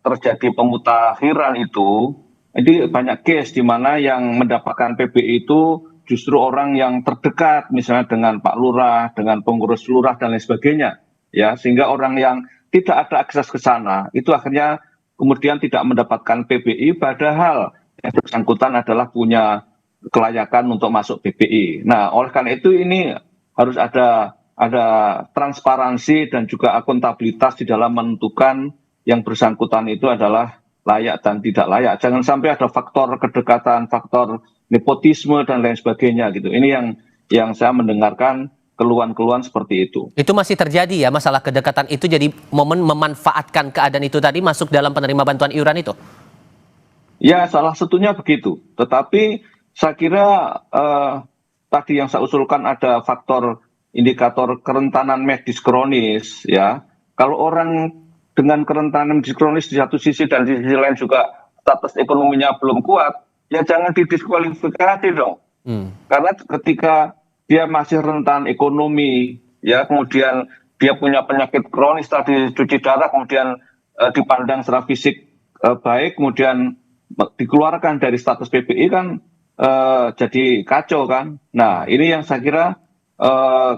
terjadi pemutakhiran itu, jadi banyak case di mana yang mendapatkan PBI itu justru orang yang terdekat, misalnya dengan Pak Lurah, dengan pengurus lurah dan lain sebagainya, ya, sehingga orang yang tidak ada akses ke sana itu akhirnya kemudian tidak mendapatkan PBI, padahal yang bersangkutan adalah punya kelayakan untuk masuk PBI. Nah, oleh karena itu ini harus ada transparansi dan juga akuntabilitas di dalam menentukan yang bersangkutan itu adalah layak dan tidak layak. Jangan sampai ada faktor kedekatan, faktor nepotisme dan lain sebagainya gitu. Ini yang saya mendengarkan keluhan-keluhan seperti itu. Itu masih terjadi ya, masalah kedekatan itu jadi momen memanfaatkan keadaan itu tadi masuk dalam penerima bantuan iuran itu? Ya, salah satunya begitu. Tetapi saya kira tadi yang saya usulkan ada faktor indikator kerentanan medis kronis, ya. Kalau orang dengan kerentanan medis kronis di satu sisi dan di sisi lain juga status ekonominya belum kuat, ya jangan didiskualifikasi dong. Karena ketika dia masih rentan ekonomi, ya, kemudian dia punya penyakit kronis tadi cuci darah, kemudian dipandang secara fisik baik, kemudian dikeluarkan dari status PBI kan jadi kacau kan. Nah, ini yang saya kira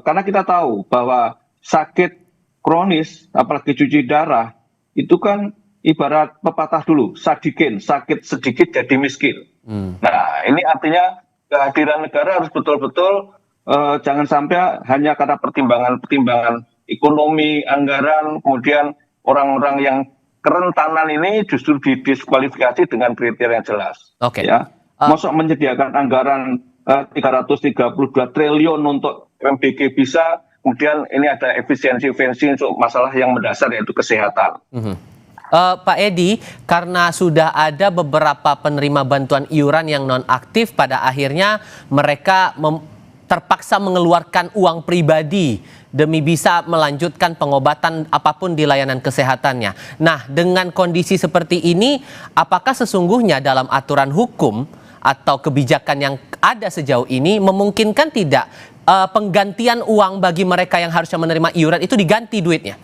karena kita tahu bahwa sakit kronis, apalagi cuci darah, itu kan ibarat pepatah dulu, sadikin, sakit sedikit jadi miskin. Nah, ini artinya kehadiran negara harus betul-betul jangan sampai hanya karena pertimbangan ekonomi, anggaran, kemudian orang-orang yang kerentanan ini justru didiskualifikasi dengan kriteria yang jelas. Oke. Ya. Masuk menyediakan anggaran 332 triliun untuk MBG bisa, kemudian ini ada efisiensi untuk masalah yang mendasar yaitu kesehatan. Pak Edi, karena sudah ada beberapa penerima bantuan iuran yang nonaktif, pada akhirnya mereka terpaksa mengeluarkan uang pribadi demi bisa melanjutkan pengobatan apapun di layanan kesehatannya. Nah, dengan kondisi seperti ini, apakah sesungguhnya dalam aturan hukum atau kebijakan yang ada sejauh ini memungkinkan tidak penggantian uang bagi mereka yang harusnya menerima iuran itu diganti duitnya?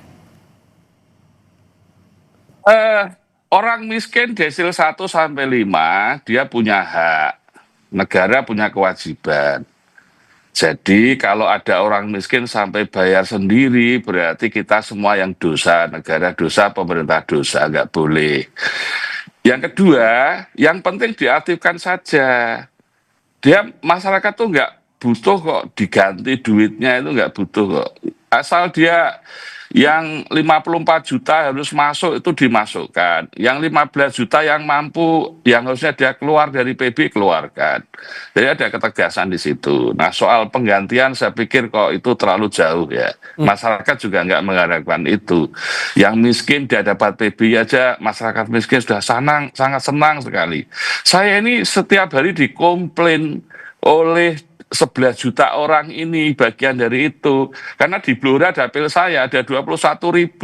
Orang miskin desil 1 sampai 5 dia punya hak, negara punya kewajiban. Jadi kalau ada orang miskin sampai bayar sendiri berarti kita semua yang dosa, negara dosa, pemerintah dosa, nggak boleh. Yang kedua, yang penting diaktifkan saja. Dia masyarakat tuh nggak butuh kok diganti duitnya, itu nggak butuh kok. Asal dia yang 54 juta harus masuk itu dimasukkan. Yang 15 juta yang mampu, yang harusnya dia keluar dari PB keluarkan. Jadi ada ketegasan di situ. Nah soal penggantian saya pikir kok itu terlalu jauh ya. Masyarakat juga nggak mengharapkan itu. Yang miskin dia dapat PB aja, masyarakat miskin sudah sangat senang sekali. Saya ini setiap hari dikomplain oleh 11 juta orang ini bagian dari itu. Karena di Blora dapil saya ada 21.630,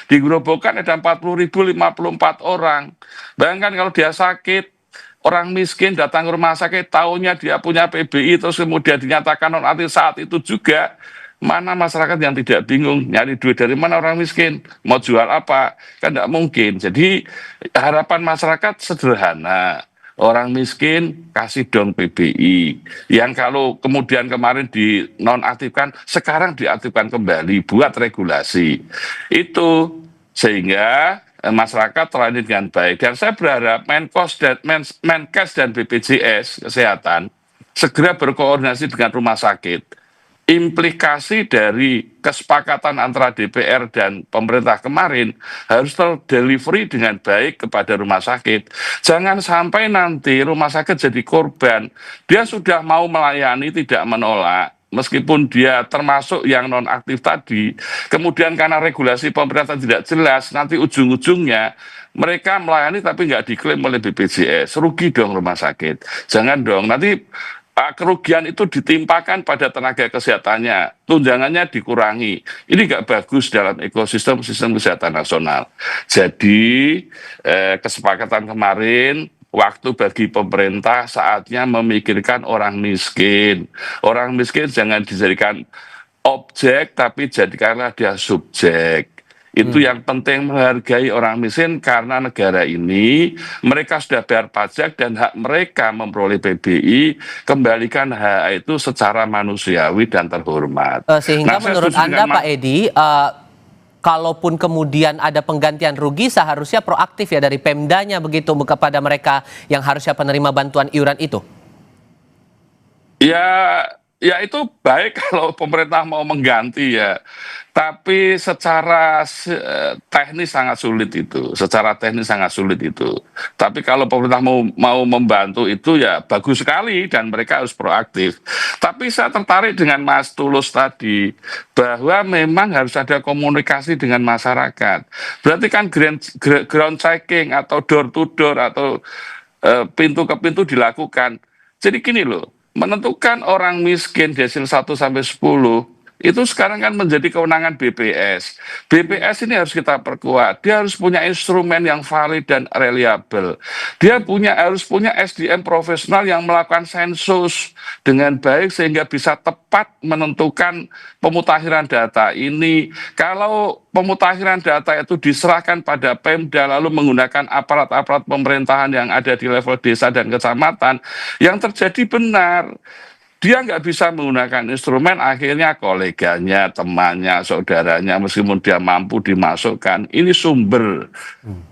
di Grobogan ada 40.054 orang. Bayangkan kalau dia sakit, orang miskin datang ke rumah sakit, tahunya dia punya PBI, terus kemudian dinyatakan nonaktif saat itu juga. Mana masyarakat yang tidak bingung, nyari duit dari mana orang miskin, mau jual apa, kan tidak mungkin. Jadi harapan masyarakat sederhana. Orang miskin kasih dong PBI. Yang kalau kemudian kemarin dinonaktifkan, sekarang diaktifkan kembali buat regulasi. Itu sehingga masyarakat terlayani dengan baik. Dan saya berharap Menkes dan BPJS Kesehatan segera berkoordinasi dengan rumah sakit. Implikasi dari kesepakatan antara DPR dan pemerintah kemarin harus terdelivery dengan baik kepada rumah sakit. Jangan sampai nanti rumah sakit jadi korban. Dia sudah mau melayani, tidak menolak. Meskipun dia termasuk yang nonaktif tadi, kemudian karena regulasi pemerintah tidak jelas, nanti ujung-ujungnya mereka melayani tapi nggak diklaim oleh BPJS. Rugi dong rumah sakit. Jangan dong, nanti kerugian itu ditimpakan pada tenaga kesehatannya, tunjangannya dikurangi. Ini nggak bagus dalam ekosistem sistem kesehatan nasional. Jadi kesepakatan kemarin, waktu bagi pemerintah saatnya memikirkan orang miskin. Orang miskin jangan dijadikan objek, tapi jadikanlah dia subjek. Itu yang penting, menghargai orang miskin karena negara ini mereka sudah bayar pajak dan hak mereka memperoleh PBI, kembalikan hak itu secara manusiawi dan terhormat. Sehingga menurut Anda Pak Edi, kalaupun kemudian ada penggantian rugi seharusnya proaktif ya dari Pemdanya begitu kepada mereka yang harusnya penerima bantuan iuran itu? Ya itu baik kalau pemerintah mau mengganti ya. Tapi secara teknis sangat sulit itu. Secara teknis sangat sulit itu. Tapi kalau pemerintah mau membantu itu ya bagus sekali dan mereka harus proaktif. Tapi saya tertarik dengan Mas Tulus tadi bahwa memang harus ada komunikasi dengan masyarakat. Berarti kan ground checking atau door to door atau pintu ke pintu dilakukan. Jadi gini loh, menentukan orang miskin desil 1 sampai 10 itu sekarang kan menjadi kewenangan BPS. BPS ini harus kita perkuat. Dia harus punya instrumen yang valid dan reliable. Dia harus punya SDM profesional yang melakukan sensus dengan baik sehingga bisa tepat menentukan pemutakhiran data ini. Kalau pemutakhiran data itu diserahkan pada Pemda lalu menggunakan aparat-aparat pemerintahan yang ada di level desa dan kecamatan, yang terjadi benar. Dia nggak bisa menggunakan instrumen, akhirnya koleganya, temannya, saudaranya, meskipun dia mampu dimasukkan. Ini sumber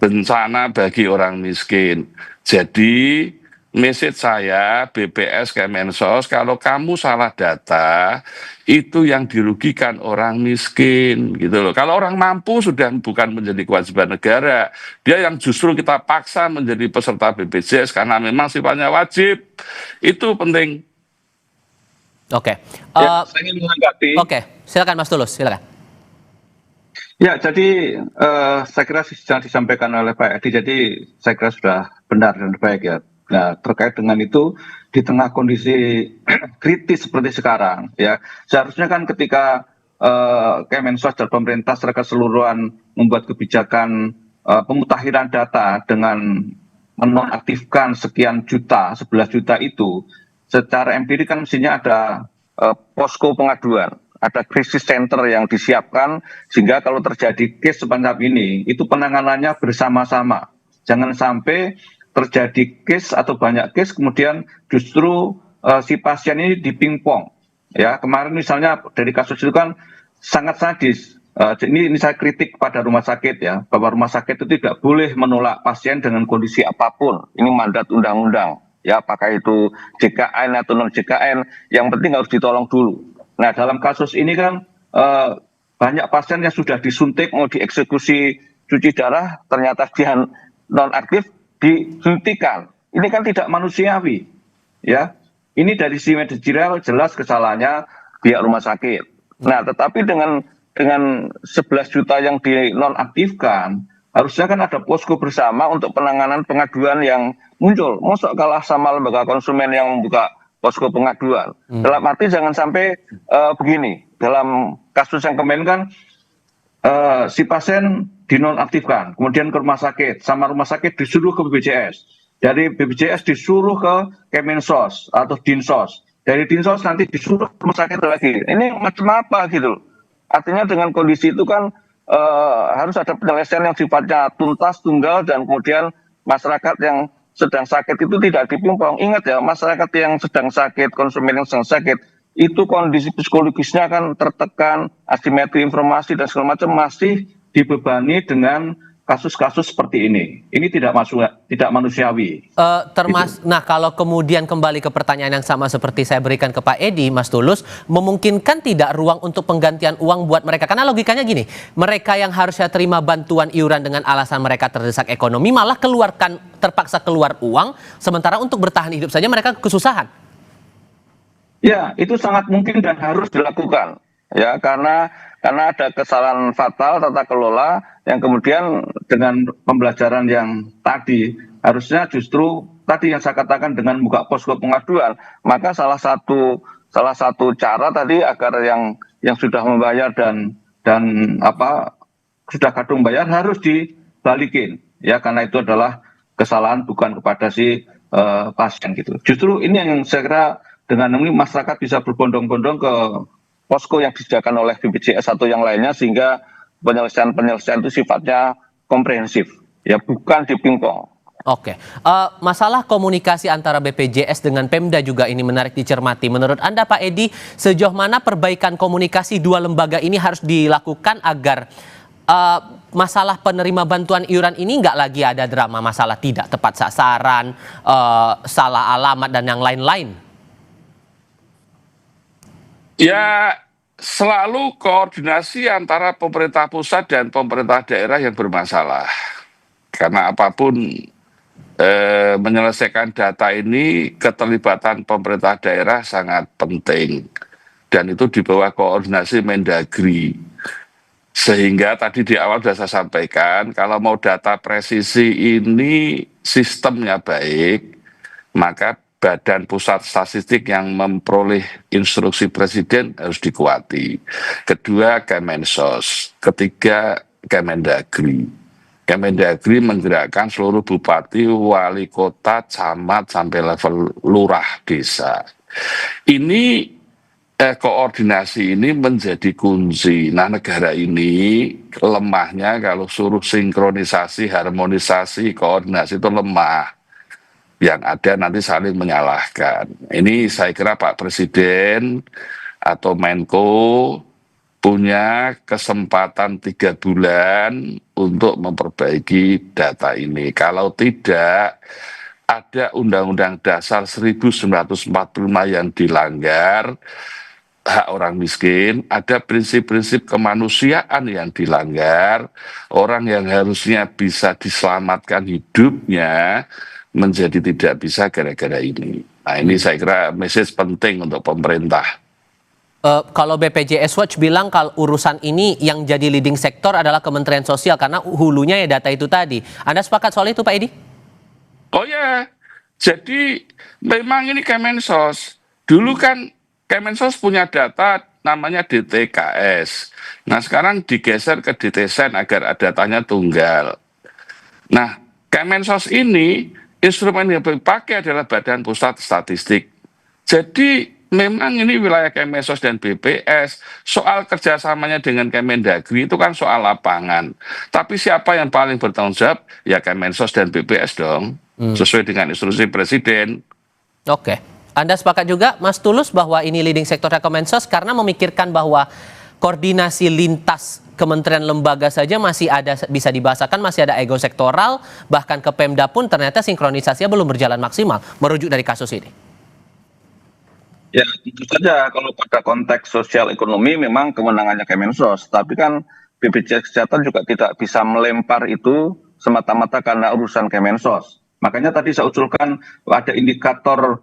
bencana bagi orang miskin. Jadi, message saya, BPS, Kemensos, kalau kamu salah data, itu yang dirugikan orang miskin, gitu loh. Kalau orang mampu sudah bukan menjadi kewajiban negara. Dia yang justru kita paksa menjadi peserta BPJS karena memang sifatnya wajib. Itu penting. Oke. Saya ingin menanggapi. Oke, silakan Mas Tulus, silakan. Ya, jadi saya kira yang disampaikan oleh Pak Edi, jadi saya kira sudah benar dan baik ya. Nah, terkait dengan itu, di tengah kondisi kritis seperti sekarang, ya, seharusnya kan ketika Kemensos dan pemerintah secara keseluruhan membuat kebijakan pemutakhiran data dengan menonaktifkan sekian juta, 11 juta itu, secara empirik kan mestinya ada posko pengaduan, ada krisis center yang disiapkan sehingga kalau terjadi case semacam ini, itu penanganannya bersama-sama. Jangan sampai terjadi case atau banyak case kemudian justru si pasien ini dipingpong. Ya, kemarin misalnya dari kasus itu kan sangat sadis. Ini saya kritik pada rumah sakit ya, bahwa rumah sakit itu tidak boleh menolak pasien dengan kondisi apapun. Ini mandat undang-undang. Ya, apakah itu JKN atau non JKN, yang penting harus ditolong dulu. Nah, dalam kasus ini kan banyak pasien yang sudah disuntik mau dieksekusi cuci darah, ternyata dia nonaktif, dihentikan. Ini kan tidak manusiawi, ya. Ini dari si manajerial jelas kesalahannya pihak rumah sakit. Nah, tetapi dengan 11 juta yang dinonaktifkan, harusnya kan ada posko bersama untuk penanganan pengaduan yang muncul. Mosok kalah sama lembaga konsumen yang membuka posko pengaduan. Dalam arti jangan sampai begini. Dalam kasus yang kemarin kan si pasien dinonaktifkan, kemudian ke rumah sakit, sama rumah sakit disuruh ke BPJS. Dari BPJS disuruh ke Kemensos atau Dinsos. Dari Dinsos nanti disuruh ke rumah sakit lagi. Ini macam apa gitu. Artinya dengan kondisi itu kan harus ada penyelesaian yang sifatnya tuntas, tunggal, dan kemudian masyarakat yang sedang sakit itu tidak dipimpong. Ingat ya, masyarakat yang sedang sakit, konsumen yang sedang sakit, itu kondisi psikologisnya kan tertekan, asimetri informasi dan segala macam, masih dibebani dengan kasus-kasus seperti ini. Ini tidak manusiawi. Nah, kalau kemudian kembali ke pertanyaan yang sama seperti saya berikan ke Pak Edi, Mas Tulus, memungkinkan tidak ruang untuk penggantian uang buat mereka? Karena logikanya gini, mereka yang harusnya terima bantuan iuran dengan alasan mereka terdesak ekonomi, malah terpaksa keluar uang, sementara untuk bertahan hidup saja mereka kesusahan. Ya, itu sangat mungkin dan harus dilakukan. Ya, karena ada kesalahan fatal tata kelola yang kemudian dengan pembelajaran yang tadi harusnya justru tadi yang saya katakan dengan buka posko pengaduan, maka salah satu cara tadi agar yang sudah membayar dan sudah kadung bayar harus dibalikin, ya, karena itu adalah kesalahan bukan kepada si pasien gitu. Justru ini yang saya kira dengan ini masyarakat bisa berbondong-bondong ke posko yang disediakan oleh BPJS atau yang lainnya, sehingga penyelesaian itu sifatnya komprehensif, ya, bukan dipingpong. Oke, masalah komunikasi antara BPJS dengan Pemda juga ini menarik dicermati. Menurut Anda, Pak Edi, sejauh mana perbaikan komunikasi dua lembaga ini harus dilakukan agar masalah penerima bantuan iuran ini nggak lagi ada drama masalah tidak tepat sasaran, salah alamat, dan yang lain-lain? Ya, selalu koordinasi antara pemerintah pusat dan pemerintah daerah yang bermasalah. Karena apapun menyelesaikan data ini, keterlibatan pemerintah daerah sangat penting. Dan itu di bawah koordinasi Mendagri. Sehingga tadi di awal sudah saya sampaikan, kalau mau data presisi ini sistemnya baik, maka Badan Pusat Statistik yang memperoleh instruksi Presiden harus dikuati. Kedua, Kemensos. Ketiga, Kemendagri. Kemendagri menggerakkan seluruh bupati, wali kota, camat, sampai level lurah desa. Ini koordinasi ini menjadi kunci. Nah, negara ini lemahnya kalau suruh sinkronisasi, harmonisasi, koordinasi itu lemah. Yang ada nanti saling menyalahkan. Ini saya kira Pak Presiden atau Menko punya kesempatan 3 bulan untuk memperbaiki data ini. Kalau tidak, ada Undang-Undang Dasar 1945 yang dilanggar, hak orang miskin, ada prinsip-prinsip kemanusiaan yang dilanggar, orang yang harusnya bisa diselamatkan hidupnya menjadi tidak bisa gara-gara ini. Nah, ini saya kira message penting untuk pemerintah. Kalau BPJS Watch bilang kalau urusan ini yang jadi leading sektor adalah Kementerian Sosial karena hulunya ya data itu tadi. Anda sepakat soal itu, Pak Edi? Oh ya, jadi memang ini Kemensos. Dulu kan Kemensos punya data namanya DTKS. Nah, sekarang digeser ke DTSEN agar datanya tunggal. Nah, Kemensos ini instrumen yang dipakai adalah Badan Pusat Statistik. Jadi memang ini wilayah Kemensos dan BPS. Soal kerjasamanya dengan Kemendagri itu kan soal lapangan. Tapi siapa yang paling bertanggung jawab? Ya Kemensos dan BPS dong. Sesuai dengan instruksi Presiden. Oke. Anda sepakat juga, Mas Tulus, bahwa ini leading sektornya Kemensos karena memikirkan bahwa koordinasi lintas kementerian lembaga saja masih ada, bisa dibahasakan masih ada ego sektoral, bahkan ke Pemda pun ternyata sinkronisasinya belum berjalan maksimal, merujuk dari kasus ini. Ya, tentu saja kalau pada konteks sosial ekonomi memang kewenangannya Kemensos, tapi kan BPJS Kesehatan juga tidak bisa melempar itu semata-mata karena urusan Kemensos. Makanya tadi saya usulkan ada indikator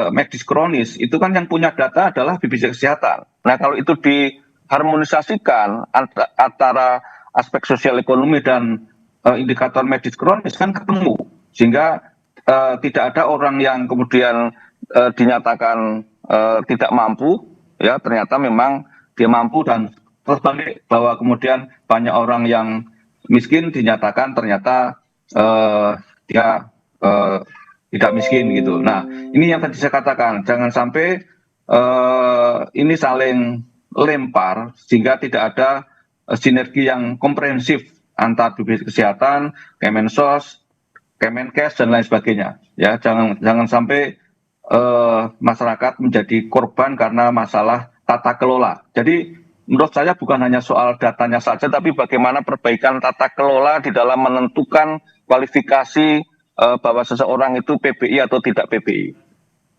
medis kronis, itu kan yang punya data adalah BPJS Kesehatan. Nah, kalau itu diharmonisasikan antara aspek sosial ekonomi dan indikator medis kronis kan ketemu, sehingga tidak ada orang yang kemudian dinyatakan tidak mampu, ya ternyata memang dia mampu, dan terbalik bahwa kemudian banyak orang yang miskin dinyatakan ternyata dia tidak miskin gitu. Nah, ini yang tadi saya katakan, jangan sampai ini saling lempar sehingga tidak ada sinergi yang komprehensif antara BPJS Kesehatan, Kemensos, Kemenkes dan lain sebagainya. Ya, jangan sampai masyarakat menjadi korban karena masalah tata kelola. Jadi menurut saya bukan hanya soal datanya saja, tapi bagaimana perbaikan tata kelola di dalam menentukan kualifikasi bahwa seseorang itu PBI atau tidak PBI.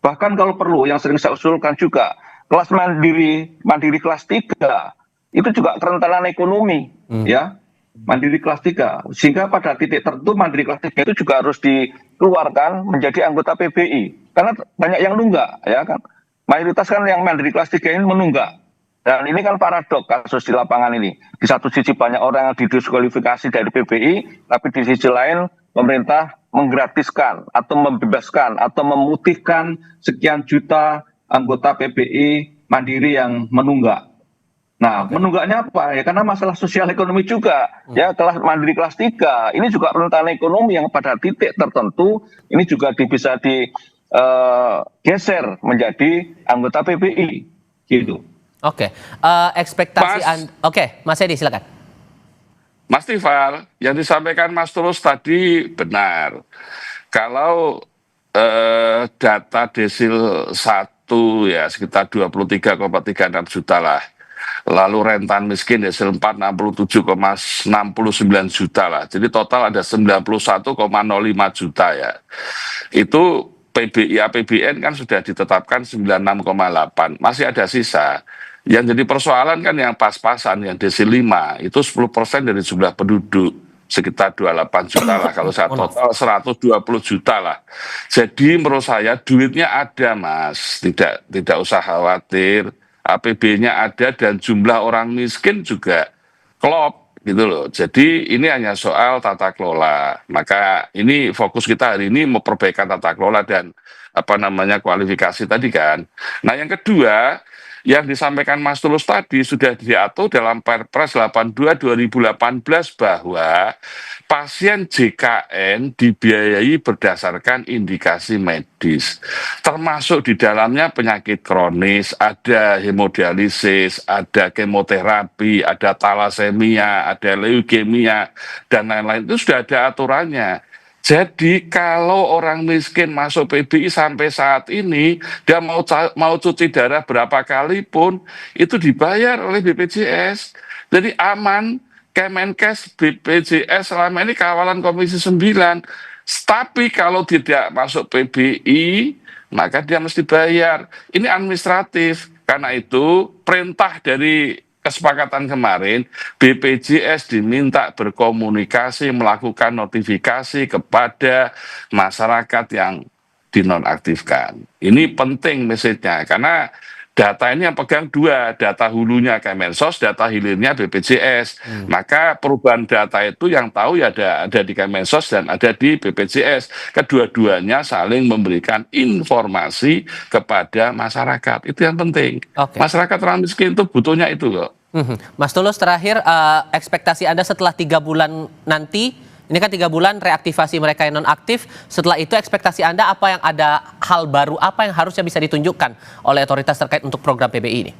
Bahkan kalau perlu, yang sering saya usulkan juga, kelas mandiri kelas 3, itu juga kerentanan ekonomi, ya. Mandiri kelas 3, sehingga pada titik tertentu mandiri kelas 3 itu juga harus dikeluarkan menjadi anggota PBI, karena banyak yang nunggak, ya kan, mayoritas kan yang mandiri kelas 3 ini menunggak, dan ini kan paradok kasus di lapangan ini. Di satu sisi banyak orang yang didiskualifikasi dari PBI, tapi di sisi lain pemerintah menggratiskan atau membebaskan atau memutihkan sekian juta anggota PBI mandiri yang menunggak. Nah, menunggaknya apa? Ya karena masalah sosial ekonomi juga. Ya, kelas mandiri kelas 3 ini juga rentan ekonomi yang pada titik tertentu ini juga bisa digeser menjadi anggota PBI gitu. Oke. Ekspektasi Oke, Mas Edi silakan. Mas Tifal, yang disampaikan Mas Tulus tadi benar. Kalau data desil 1 ya sekitar 23,36 juta lah. Lalu rentan miskin desil 4 67,69 juta lah. Jadi total ada 91,05 juta ya. Itu PBI APBN kan sudah ditetapkan 96,8. Masih ada sisa. Yang jadi persoalan kan yang pas-pasan, yang desil 5, itu 10% dari jumlah penduduk, sekitar 28 juta lah, kalau saya total 120 juta lah. Jadi menurut saya duitnya ada, Mas, tidak usah khawatir, APB-nya ada dan jumlah orang miskin juga klop gitu loh. Jadi ini hanya soal tata kelola. Maka ini fokus kita hari ini memperbaikan tata kelola dan kualifikasi tadi kan. Nah, yang kedua, yang disampaikan Mas Tulus tadi sudah diatur dalam Perpres 82 2018 bahwa pasien JKN dibiayai berdasarkan indikasi medis. Termasuk di dalamnya penyakit kronis, ada hemodialisis, ada kemoterapi, ada talasemia, ada leukemia, dan lain-lain. Itu sudah ada aturannya. Jadi kalau orang miskin masuk PBI sampai saat ini, dia mau cuci darah berapa kali pun, itu dibayar oleh BPJS. Jadi aman, Kemenkes, BPJS selama ini kawalan Komisi 9. Tapi kalau tidak masuk PBI, maka dia mesti bayar. Ini administratif. Karena itu perintah dari kesepakatan kemarin, BPJS diminta berkomunikasi, melakukan notifikasi kepada masyarakat yang dinonaktifkan. Ini penting message-nya, karena data ini yang pegang dua, data hulunya Kemensos, data hilirnya BPJS. Maka perubahan data itu yang tahu ya ada di Kemensos dan ada di BPJS. Kedua-duanya saling memberikan informasi kepada masyarakat. Itu yang penting. Masyarakat orang miskin itu butuhnya itu kok. Mas Tulus, terakhir ekspektasi Anda setelah 3 bulan nanti, ini kan 3 bulan reaktivasi mereka yang non-aktif, setelah itu ekspektasi Anda apa yang ada hal baru, apa yang harusnya bisa ditunjukkan oleh otoritas terkait untuk program PBI ini?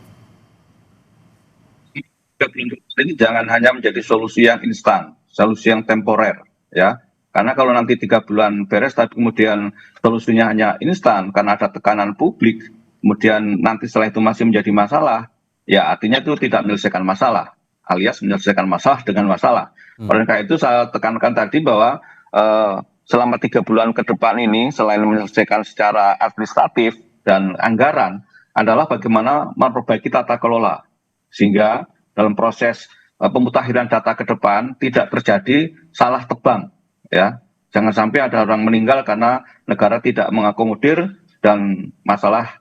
Ini jangan hanya menjadi solusi yang instan, solusi yang temporer, ya. Karena kalau nanti 3 bulan beres, tapi kemudian solusinya hanya instan karena ada tekanan publik, kemudian nanti setelah itu masih menjadi masalah, ya artinya itu tidak menyelesaikan masalah, alias menyelesaikan masalah dengan masalah. Oleh karena itu saya tekankan tadi bahwa selama 3 bulan ke depan ini, selain menyelesaikan secara administratif dan anggaran, adalah bagaimana memperbaiki tata kelola sehingga dalam proses pemutakhiran data ke depan tidak terjadi salah tebang, ya. Jangan sampai ada orang meninggal karena negara tidak mengakomodir dan masalah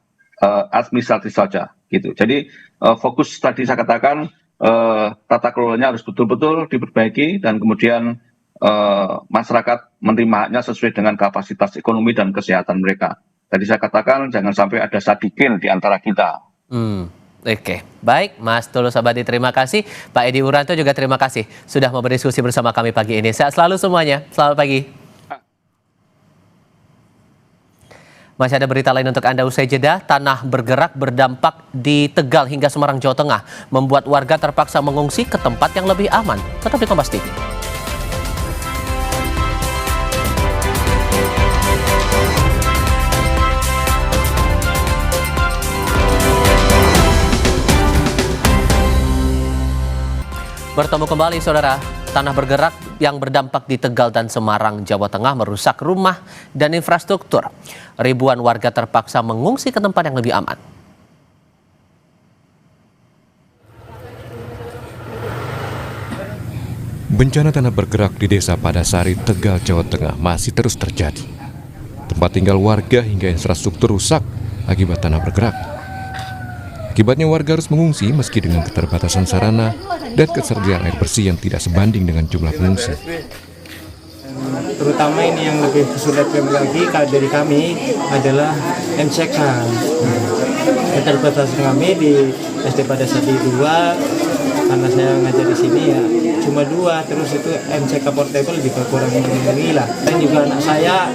administratif saja, gitu. Jadi fokus tadi saya katakan tata kelolanya harus betul-betul diperbaiki dan kemudian masyarakat menerima haknya sesuai dengan kapasitas ekonomi dan kesehatan mereka. Tadi saya katakan jangan sampai ada sadikin di antara kita. Oke, baik Mas Tulus Abadi, terima kasih. Pak Edi Wuranto juga terima kasih sudah mau berdiskusi bersama kami pagi ini. Sehat selalu semuanya, selamat pagi. Masih ada berita lain untuk Anda usai jeda. Tanah bergerak berdampak di Tegal hingga Semarang, Jawa Tengah, membuat warga terpaksa mengungsi ke tempat yang lebih aman. Tetap di Kompas TV. Bertemu kembali saudara, tanah bergerak yang berdampak di Tegal dan Semarang, Jawa Tengah merusak rumah dan infrastruktur. Ribuan warga terpaksa mengungsi ke tempat yang lebih aman. Bencana tanah bergerak di Desa Padasari, Tegal, Jawa Tengah masih terus terjadi. Tempat tinggal warga hingga infrastruktur rusak akibat tanah bergerak. Akibatnya warga harus mengungsi meski dengan keterbatasan sarana dan ketersediaan air bersih yang tidak sebanding dengan jumlah pengungsi. Terutama ini yang lebih kesulitan lagi dari kami adalah MCK. Keterbatasan kami di SD Padasari 2, karena saya ngajar di sini ya cuma 2, terus itu MCK portable juga kurang mencukupi lah. Dan juga anak saya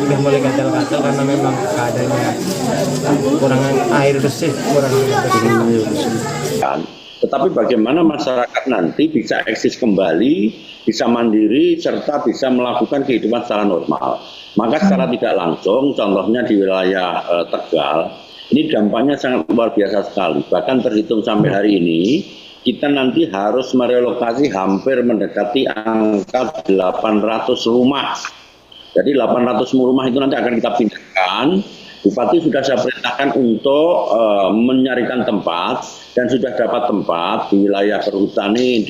udah mulai gatal-gatal karena memang keadaannya kurang air bersih, kurang air bersih. Tetapi bagaimana masyarakat nanti bisa eksis kembali, bisa mandiri, serta bisa melakukan kehidupan secara normal. Maka secara tidak langsung, contohnya di wilayah Tegal, ini dampaknya sangat luar biasa sekali. Bahkan terhitung sampai hari ini, kita nanti harus merelokasi hampir mendekati angka 800 rumah. Jadi 800 rumah itu nanti akan kita pindahkan. Bupati sudah saya perintahkan untuk menyarikan tempat dan sudah dapat tempat di wilayah perhutani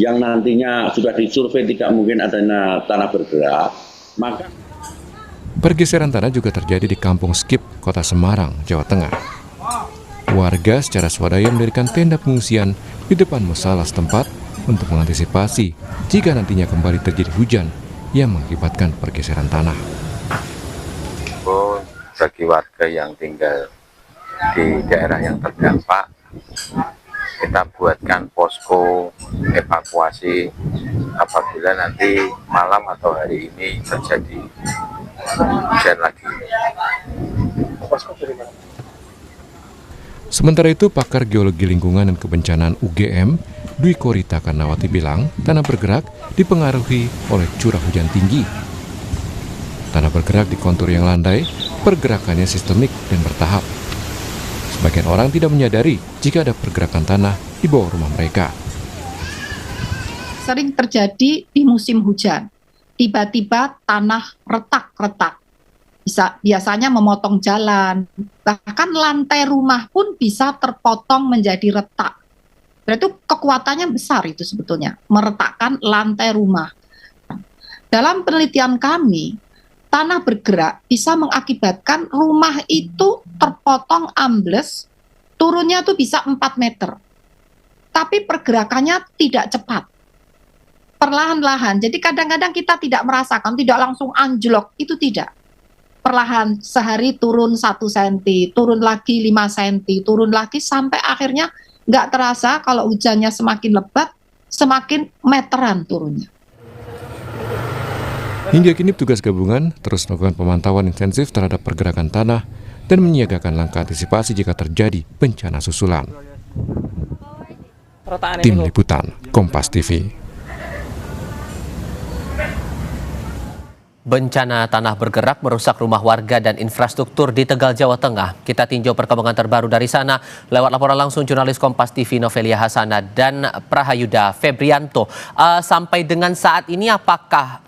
yang nantinya sudah disurvei tidak mungkin adanya tanah bergerak. Maka pergeseran tanah juga terjadi di Kampung Skip, Kota Semarang, Jawa Tengah. Warga secara swadaya mendirikan tenda pengungsian di depan musala setempat untuk mengantisipasi jika nantinya kembali terjadi hujan yang mengakibatkan pergeseran tanah. Bagi warga yang tinggal di daerah yang terdampak, kita buatkan posko evakuasi apabila nanti malam atau hari ini terjadi hujan lagi. Sementara itu, pakar geologi lingkungan dan kebencanaan UGM, Dwi Korita Karnawati bilang, tanah bergerak dipengaruhi oleh curah hujan tinggi. Tanah bergerak di kontur yang landai, pergerakannya sistemik dan bertahap. Sebagian orang tidak menyadari jika ada pergerakan tanah di bawah rumah mereka. Sering terjadi di musim hujan. Tiba-tiba tanah retak-retak. Biasanya memotong jalan. Bahkan lantai rumah pun bisa terpotong menjadi retak. Berarti kekuatannya besar itu sebetulnya. Meretakkan lantai rumah. Dalam penelitian kami, tanah bergerak bisa mengakibatkan rumah itu terpotong ambles, turunnya tuh bisa 4 meter. Tapi pergerakannya tidak cepat. Perlahan-lahan. Jadi kadang-kadang kita tidak merasakan, tidak langsung anjlok, itu tidak. Perlahan sehari turun 1 cm, turun lagi 5 cm, turun lagi sampai akhirnya nggak terasa kalau hujannya semakin lebat, semakin meteran turunnya. Hingga kini petugas gabungan terus melakukan pemantauan intensif terhadap pergerakan tanah dan menyiagakan langkah antisipasi jika terjadi bencana susulan. Tim Liputan, Kompas TV. Bencana tanah bergerak merusak rumah warga dan infrastruktur di Tegal, Jawa Tengah. Kita tinjau perkembangan terbaru dari sana lewat laporan langsung jurnalis Kompas TV Novelia Hasana dan Prahayuda Febrianto. Sampai dengan saat ini apakah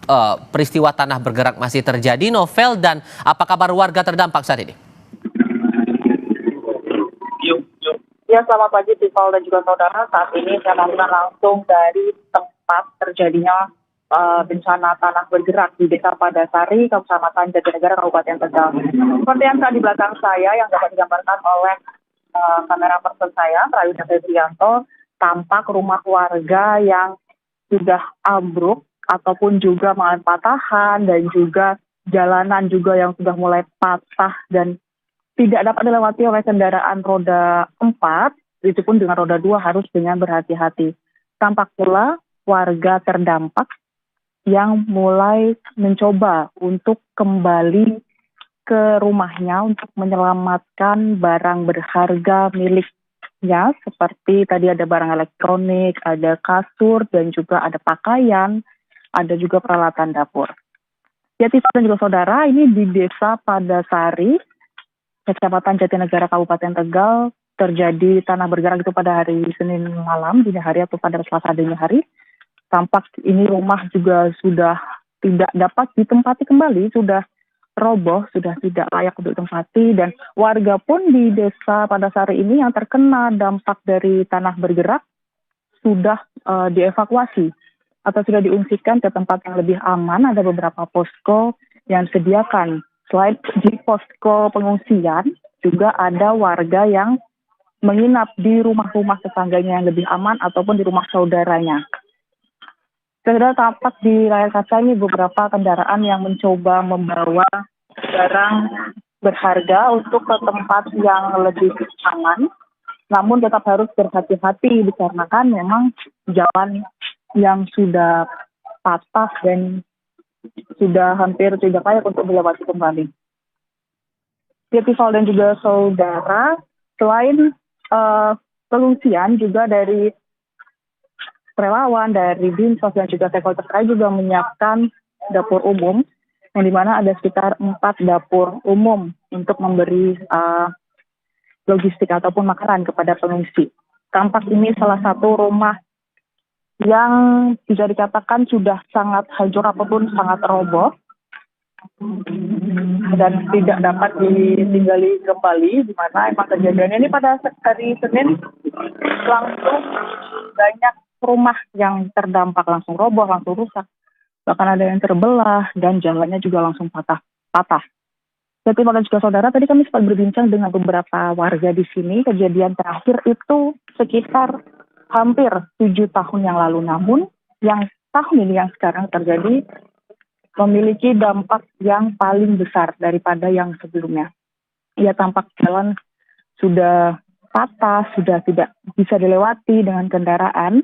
peristiwa tanah bergerak masih terjadi, Novel, dan apa kabar warga terdampak saat ini? Ya, selamat pagi Tifal dan juga saudara. Saat ini saya melaporkan langsung dari tempat terjadinya bencana tanah bergerak di Desa Padasari, Kecamatan Jatinegara, Kabupaten Tegal. Seperti yang tadi di belakang saya yang dapat digambarkan oleh kamera person saya, Prayudha Febrianto, tampak rumah warga yang sudah ambruk ataupun juga mengalami patahan dan juga jalanan juga yang sudah mulai patah dan tidak dapat dilewati oleh kendaraan roda 4, itu pun dengan roda 2 harus dengan berhati-hati. Tampak pula warga terdampak yang mulai mencoba untuk kembali ke rumahnya untuk menyelamatkan barang berharga miliknya, seperti tadi ada barang elektronik, ada kasur, dan juga ada pakaian, ada juga peralatan dapur. Ya, Tifal dan juga saudara, ini di Desa Padasari, Kecamatan Jatinegara, Kabupaten Tegal, terjadi tanah bergerak itu pada hari Senin malam, dini hari atau pada Selasa dini hari. Tampak ini rumah juga sudah tidak dapat ditempati kembali, sudah roboh, sudah tidak layak untuk ditempati, dan warga pun di Desa Padasari ini yang terkena dampak dari tanah bergerak sudah dievakuasi atau sudah diungsikan ke tempat yang lebih aman. Ada beberapa posko yang disediakan. Selain di posko pengungsian, juga ada warga yang menginap di rumah-rumah tetangganya yang lebih aman ataupun di rumah saudaranya. Sudah tampak di layar kaca ini beberapa kendaraan yang mencoba membawa barang berharga untuk ke tempat yang lebih aman, namun tetap harus berhati-hati dikarenakan memang jalan yang sudah patah dan sudah hampir tidak layak untuk dilewati kembali. Tifal dan juga saudara, selain pengungsian juga dari relawan, dari Dinsos dan juga stakeholder terkait juga menyiapkan dapur umum, yang dimana ada sekitar 4 dapur umum untuk memberi logistik ataupun makanan kepada pengungsi. Tampak ini salah satu rumah yang bisa dikatakan sudah sangat hancur ataupun sangat roboh dan tidak dapat ditinggali kembali, di mana emang kejadiannya ini pada hari Senin langsung banyak rumah yang terdampak, langsung roboh, langsung rusak, bahkan ada yang terbelah dan jalannya juga langsung patah. Jadi pada juga saudara, tadi kami sempat berbincang dengan beberapa warga di sini. Kejadian terakhir itu sekitar hampir 7 tahun yang lalu, namun yang tahun ini yang sekarang terjadi memiliki dampak yang paling besar daripada yang sebelumnya. Ya, tampak jalan sudah patah, sudah tidak bisa dilewati dengan kendaraan,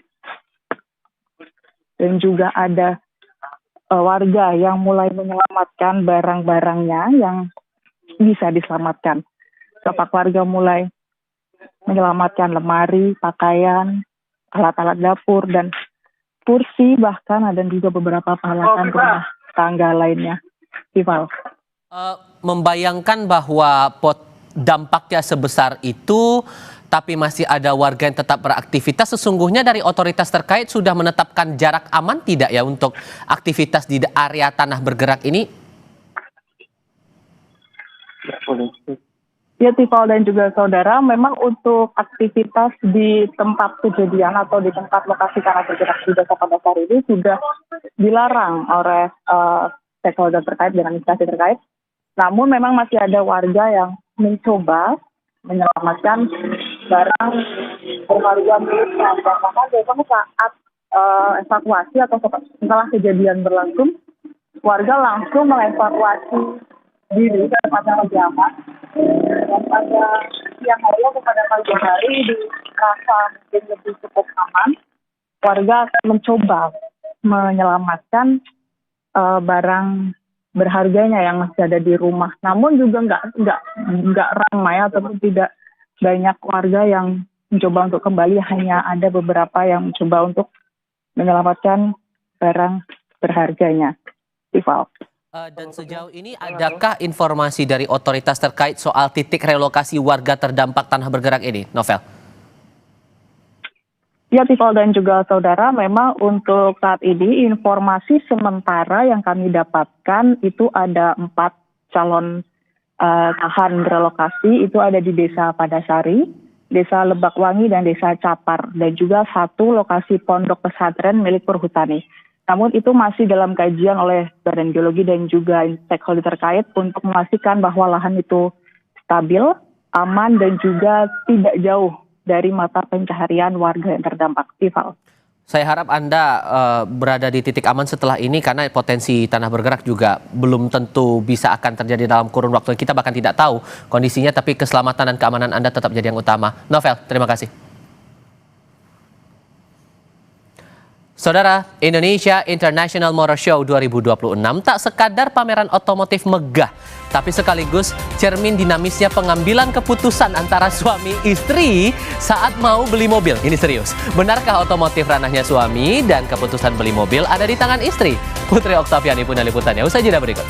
dan juga ada warga yang mulai menyelamatkan barang-barangnya yang bisa diselamatkan. Tampak warga mulai menyelamatkan lemari, pakaian, alat-alat dapur, dan kursi, bahkan ada juga beberapa peralatan rumah tangga lainnya. Tifal. Membayangkan bahwa dampaknya sebesar itu, tapi masih ada warga yang tetap beraktivitas. Sesungguhnya dari otoritas terkait sudah menetapkan jarak aman tidak ya untuk aktivitas di area tanah bergerak ini? Ya, Tifal dan juga saudara, memang untuk aktivitas di tempat kejadian atau di tempat lokasi tanah bergerak di Desa Padasari ini sudah dilarang oleh stakeholder terkait dengan instansi terkait. Namun memang masih ada warga yang mencoba menyelamatkan barang berharga miliknya. Dan bahkan biasanya saat evakuasi atau setelah kejadian berlangsung, warga langsung mengevakuasi diri ke tempat yang lebih aman. Dan pada siang hari atau pada pagi hari dirasa mungkin lebih cukup aman, warga akan mencoba menyelamatkan barang berharganya yang masih ada di rumah. Namun juga nggak ramai ataupun tidak banyak warga yang mencoba untuk kembali, hanya ada beberapa yang mencoba untuk menyelamatkan barang berharganya. Tifal. Dan sejauh ini adakah informasi dari otoritas terkait soal titik relokasi warga terdampak tanah bergerak ini, Novel? Ya, Tifal dan juga saudara, memang untuk saat ini informasi sementara yang kami dapatkan itu ada 4 calon tahan relokasi, itu ada di Desa Padasari, Desa Lebakwangi dan Desa Capar, dan juga 1 lokasi pondok pesantren milik Perhutani. Namun itu masih dalam kajian oleh Badan Geologi dan juga stakeholder terkait untuk memastikan bahwa lahan itu stabil, aman, dan juga tidak jauh dari mata pencaharian warga yang terdampak. Tiffal. Saya harap Anda berada di titik aman setelah ini karena potensi tanah bergerak juga belum tentu bisa akan terjadi dalam kurun waktu. Kita bahkan tidak tahu kondisinya, tapi keselamatan dan keamanan Anda tetap jadi yang utama. Novel, terima kasih. Saudara, Indonesia International Motor Show 2026 tak sekadar pameran otomotif megah, tapi sekaligus cermin dinamisnya pengambilan keputusan antara suami istri saat mau beli mobil. Ini serius. Benarkah otomotif ranahnya suami dan keputusan beli mobil ada di tangan istri? Putri Oktaviani punya liputannya. Usai jeda berikut.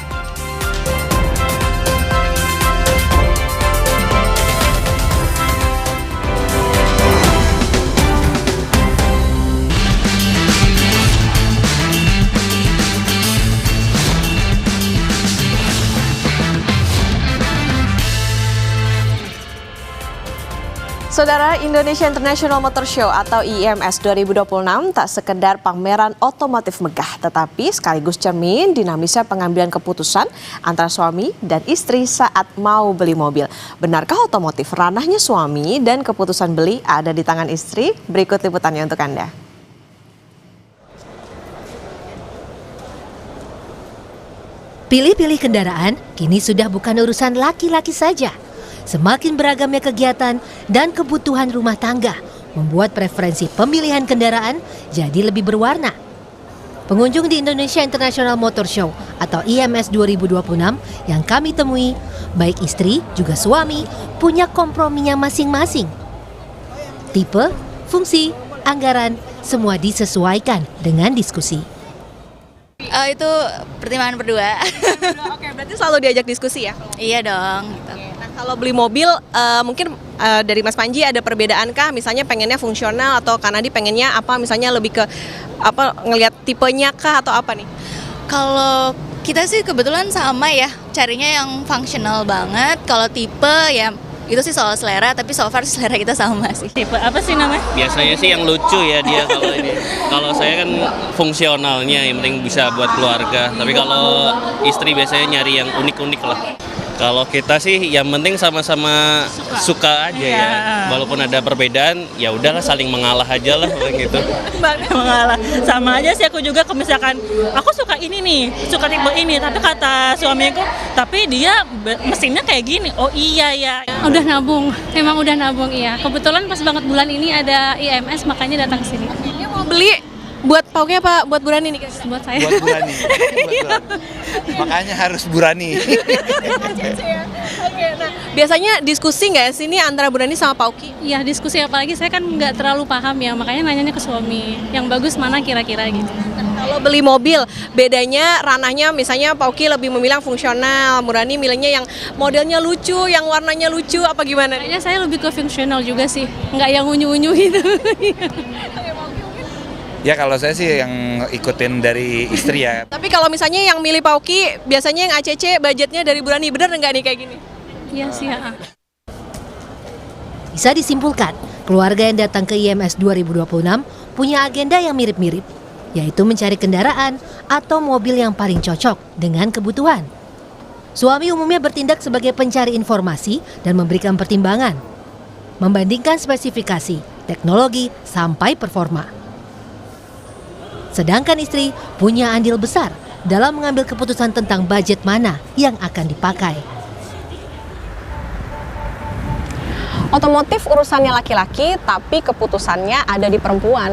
Saudara, Indonesia International Motor Show atau IIMS 2026 tak sekedar pameran otomotif megah, tetapi sekaligus cermin dinamisnya pengambilan keputusan antara suami dan istri saat mau beli mobil. Benarkah otomotif ranahnya suami dan keputusan beli ada di tangan istri? Berikut liputannya untuk Anda. Pilih-pilih kendaraan kini sudah bukan urusan laki-laki saja. Semakin beragamnya kegiatan dan kebutuhan rumah tangga membuat preferensi pemilihan kendaraan jadi lebih berwarna. Pengunjung di Indonesia International Motor Show atau IIMS 2026 yang kami temui, baik istri juga suami, punya komprominya masing-masing. Tipe, fungsi, anggaran, semua disesuaikan dengan diskusi. Itu pertimbangan berdua. Oke, berarti selalu diajak diskusi ya? Iya dong. Gitu. Nah, kalau beli mobil, mungkin dari Mas Panji ada perbedaankah? Misalnya pengennya fungsional atau Kanadi pengennya apa? Misalnya lebih ke apa? Ngelihat tipenya kah atau apa nih? Kalau kita sih kebetulan sama ya, carinya yang fungsional banget. Kalau tipe ya itu sih soal selera, tapi so far selera kita sama sih. Tipe apa sih namanya? Biasanya sih yang lucu ya dia kalau ini. Kalau saya kan fungsionalnya, yang penting bisa buat keluarga. Tapi kalau istri biasanya nyari yang unik-unik lah. Kalau kita sih yang penting sama-sama suka aja ya. Walaupun ada perbedaan, ya udahlah saling mengalah aja lah gitu. Mengalah. Sama aja sih aku juga, kalau misalkan aku suka ini nih, suka tipe ini, tapi kata suamiku, tapi dia mesinnya kayak gini. Oh iya ya. Udah nabung, memang udah nabung iya. Kebetulan pas banget bulan ini ada IMS makanya datang ke sini. Dia mau beli buat Pauki apa buat Burani nih? Buat saya. Buat Burani. Makanya harus Burani. Oke, nah biasanya diskusi nggak sih ini antara Burani sama Pauki? Iya diskusi, apalagi saya kan nggak terlalu paham ya, makanya nanyanya ke suami. Yang bagus mana kira-kira gitu. Kalau beli mobil, bedanya ranahnya misalnya Pauki lebih memilih fungsional, Burani milihnya yang modelnya lucu, yang warnanya lucu, apa gimana? Kayaknya saya lebih ke fungsional juga sih, nggak yang unyu-unyu gitu. Ya kalau saya sih yang ikutin dari istri ya. Tapi kalau misalnya yang milih Pauki, biasanya yang ACC budgetnya dari Burani, bener nggak nih kayak gini? Iya sih ya. Bisa disimpulkan, keluarga yang datang ke IIMS 2026 punya agenda yang mirip-mirip, yaitu mencari kendaraan atau mobil yang paling cocok dengan kebutuhan. Suami umumnya bertindak sebagai pencari informasi dan memberikan pertimbangan, membandingkan spesifikasi, teknologi, sampai performa. Sedangkan istri punya andil besar dalam mengambil keputusan tentang budget mana yang akan dipakai. Otomotif urusannya laki-laki, tapi keputusannya ada di perempuan.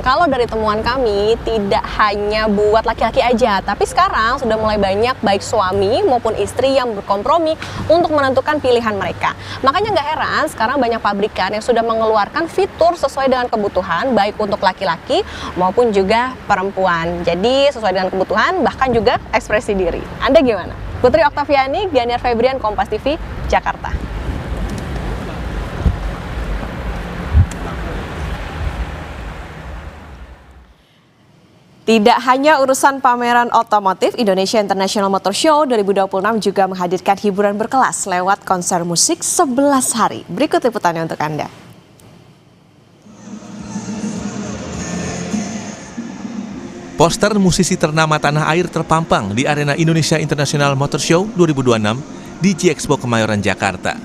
Kalau dari temuan kami, tidak hanya buat laki-laki aja, tapi sekarang sudah mulai banyak baik suami maupun istri yang berkompromi untuk menentukan pilihan mereka. Makanya nggak heran sekarang banyak pabrikan yang sudah mengeluarkan fitur sesuai dengan kebutuhan, baik untuk laki-laki maupun juga perempuan. Jadi sesuai dengan kebutuhan, bahkan juga ekspresi diri. Anda gimana? Putri Oktaviani, Ganiar Febrian, Kompas TV, Jakarta. Tidak hanya urusan pameran otomotif, Indonesia International Motor Show 2026 juga menghadirkan hiburan berkelas lewat konser musik 11 hari. Berikut liputannya untuk Anda. Poster musisi ternama tanah air terpampang di arena Indonesia International Motor Show 2026 di G-Expo Kemayoran, Jakarta.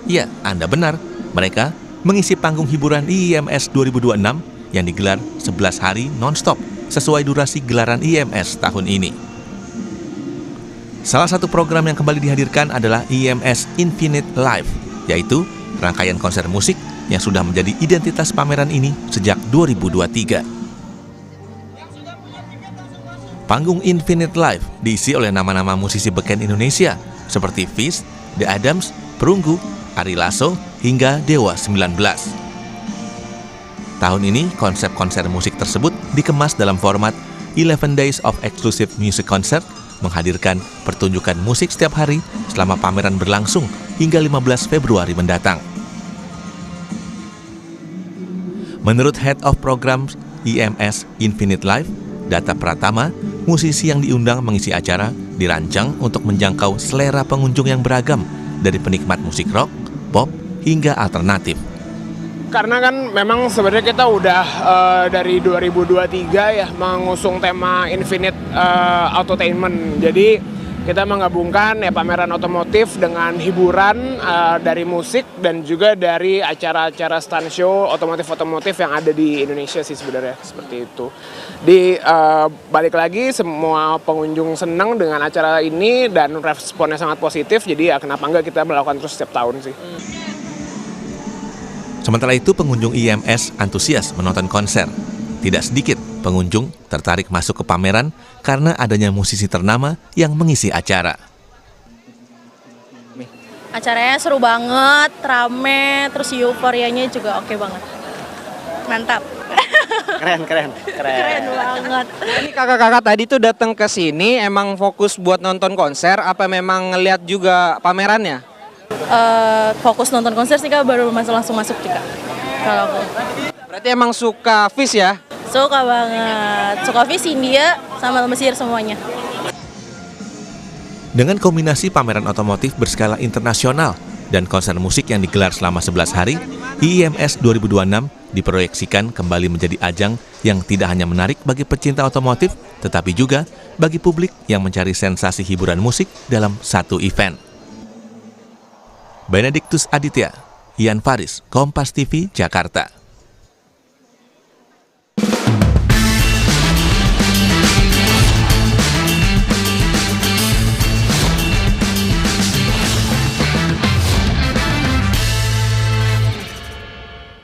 Ya, Anda benar, mereka mengisi panggung hiburan IIMS 2026 yang digelar 11 hari non-stop sesuai durasi gelaran IIMS tahun ini. Salah satu program yang kembali dihadirkan adalah IIMS Infinite Live, yaitu rangkaian konser musik yang sudah menjadi identitas pameran ini sejak 2023. Panggung Infinite Live diisi oleh nama-nama musisi beken Indonesia seperti Fish, The Adams, Perunggu, Ari Lasso, hingga Dewa 19. Tahun ini, konsep konser musik tersebut dikemas dalam format 11 Days of Exclusive Music Concert, menghadirkan pertunjukan musik setiap hari selama pameran berlangsung hingga 15 Februari mendatang. Menurut Head of Program IIMS Infinite Live, Data Pratama, musisi yang diundang mengisi acara dirancang untuk menjangkau selera pengunjung yang beragam, dari penikmat musik rock, pop, hingga alternatif. Karena kan memang sebenarnya kita udah dari 2023 ya mengusung tema Infinite Autotainment. Jadi kita menggabungkan ya pameran otomotif dengan hiburan dari musik dan juga dari acara-acara stand show otomotif yang ada di Indonesia sih sebenarnya, seperti itu. Balik lagi, semua pengunjung senang dengan acara ini dan responnya sangat positif, jadi ya kenapa enggak kita melakukan terus setiap tahun sih. Sementara itu, pengunjung IIMS antusias menonton konser. Tidak sedikit pengunjung tertarik masuk ke pameran karena adanya musisi ternama yang mengisi acara. Acaranya seru banget, rame, terus euforianya juga oke banget. Mantap. Keren banget. Ini kakak-kakak tadi tuh datang ke sini emang fokus buat nonton konser apa memang ngeliat juga pamerannya? Fokus nonton konser sih Kak, baru langsung masuk juga. Kalau aku. Berarti emang suka Fish ya? Suka banget. Suka Fish, India, sama Mesir semuanya. Dengan kombinasi pameran otomotif berskala internasional dan konser musik yang digelar selama 11 hari, IIMS 2026 diproyeksikan kembali menjadi ajang yang tidak hanya menarik bagi pecinta otomotif, tetapi juga bagi publik yang mencari sensasi hiburan musik dalam satu event. Benediktus Aditya, Ian Faris, Kompas TV, Jakarta.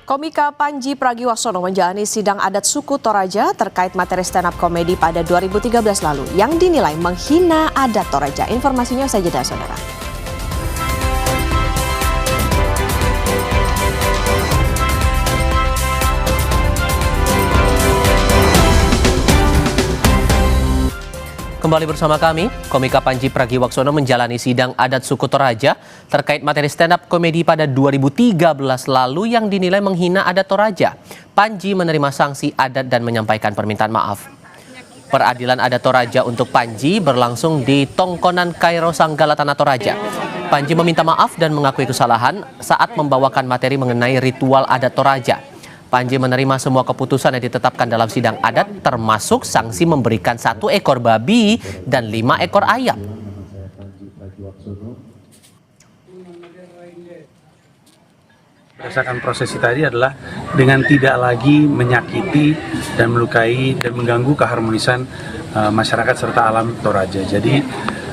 Komika Panji Pragiwaksono menjalani sidang adat suku Toraja terkait materi stand-up komedi pada 2013 lalu yang dinilai menghina adat Toraja. Informasinya usai jeda, saudara. Kembali bersama kami, komika Panji Pragiwaksono menjalani sidang adat suku Toraja terkait materi stand-up komedi pada 2013 lalu yang dinilai menghina adat Toraja. Panji menerima sanksi adat dan menyampaikan permintaan maaf. Peradilan adat Toraja untuk Panji berlangsung di Tongkonan Kairo Sanggala Tanah Toraja. Panji meminta maaf dan mengakui kesalahan saat membawakan materi mengenai ritual adat Toraja. Panji menerima semua keputusan yang ditetapkan dalam sidang adat, termasuk sanksi memberikan 1 ekor babi dan 5 ekor ayam. Berdasarkan prosesi tadi adalah dengan tidak lagi menyakiti dan melukai dan mengganggu keharmonisan masyarakat serta alam Toraja. Jadi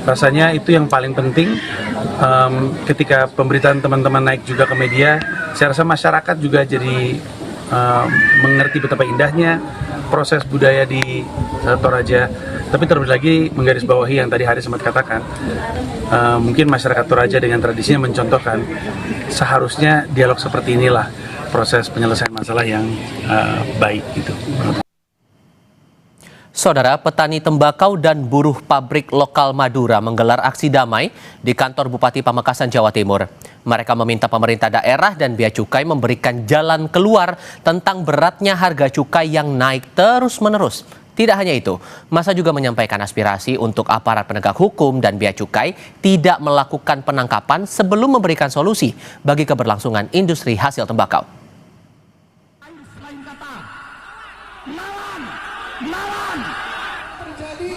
rasanya itu yang paling penting. Ketika pemberitaan teman-teman naik juga ke media, saya rasa masyarakat juga jadi mengerti betapa indahnya proses budaya di Toraja. Tapi terlebih lagi menggarisbawahi yang tadi Hari sempat katakan, mungkin masyarakat Toraja dengan tradisinya mencontohkan seharusnya dialog seperti inilah proses penyelesaian masalah yang baik gitu. Saudara, petani tembakau dan buruh pabrik lokal Madura menggelar aksi damai di kantor Bupati Pamekasan, Jawa Timur. Mereka meminta pemerintah daerah dan Bea Cukai memberikan jalan keluar tentang beratnya harga cukai yang naik terus-menerus. Tidak hanya itu, massa juga menyampaikan aspirasi untuk aparat penegak hukum dan bea cukai tidak melakukan penangkapan sebelum memberikan solusi bagi keberlangsungan industri hasil tembakau.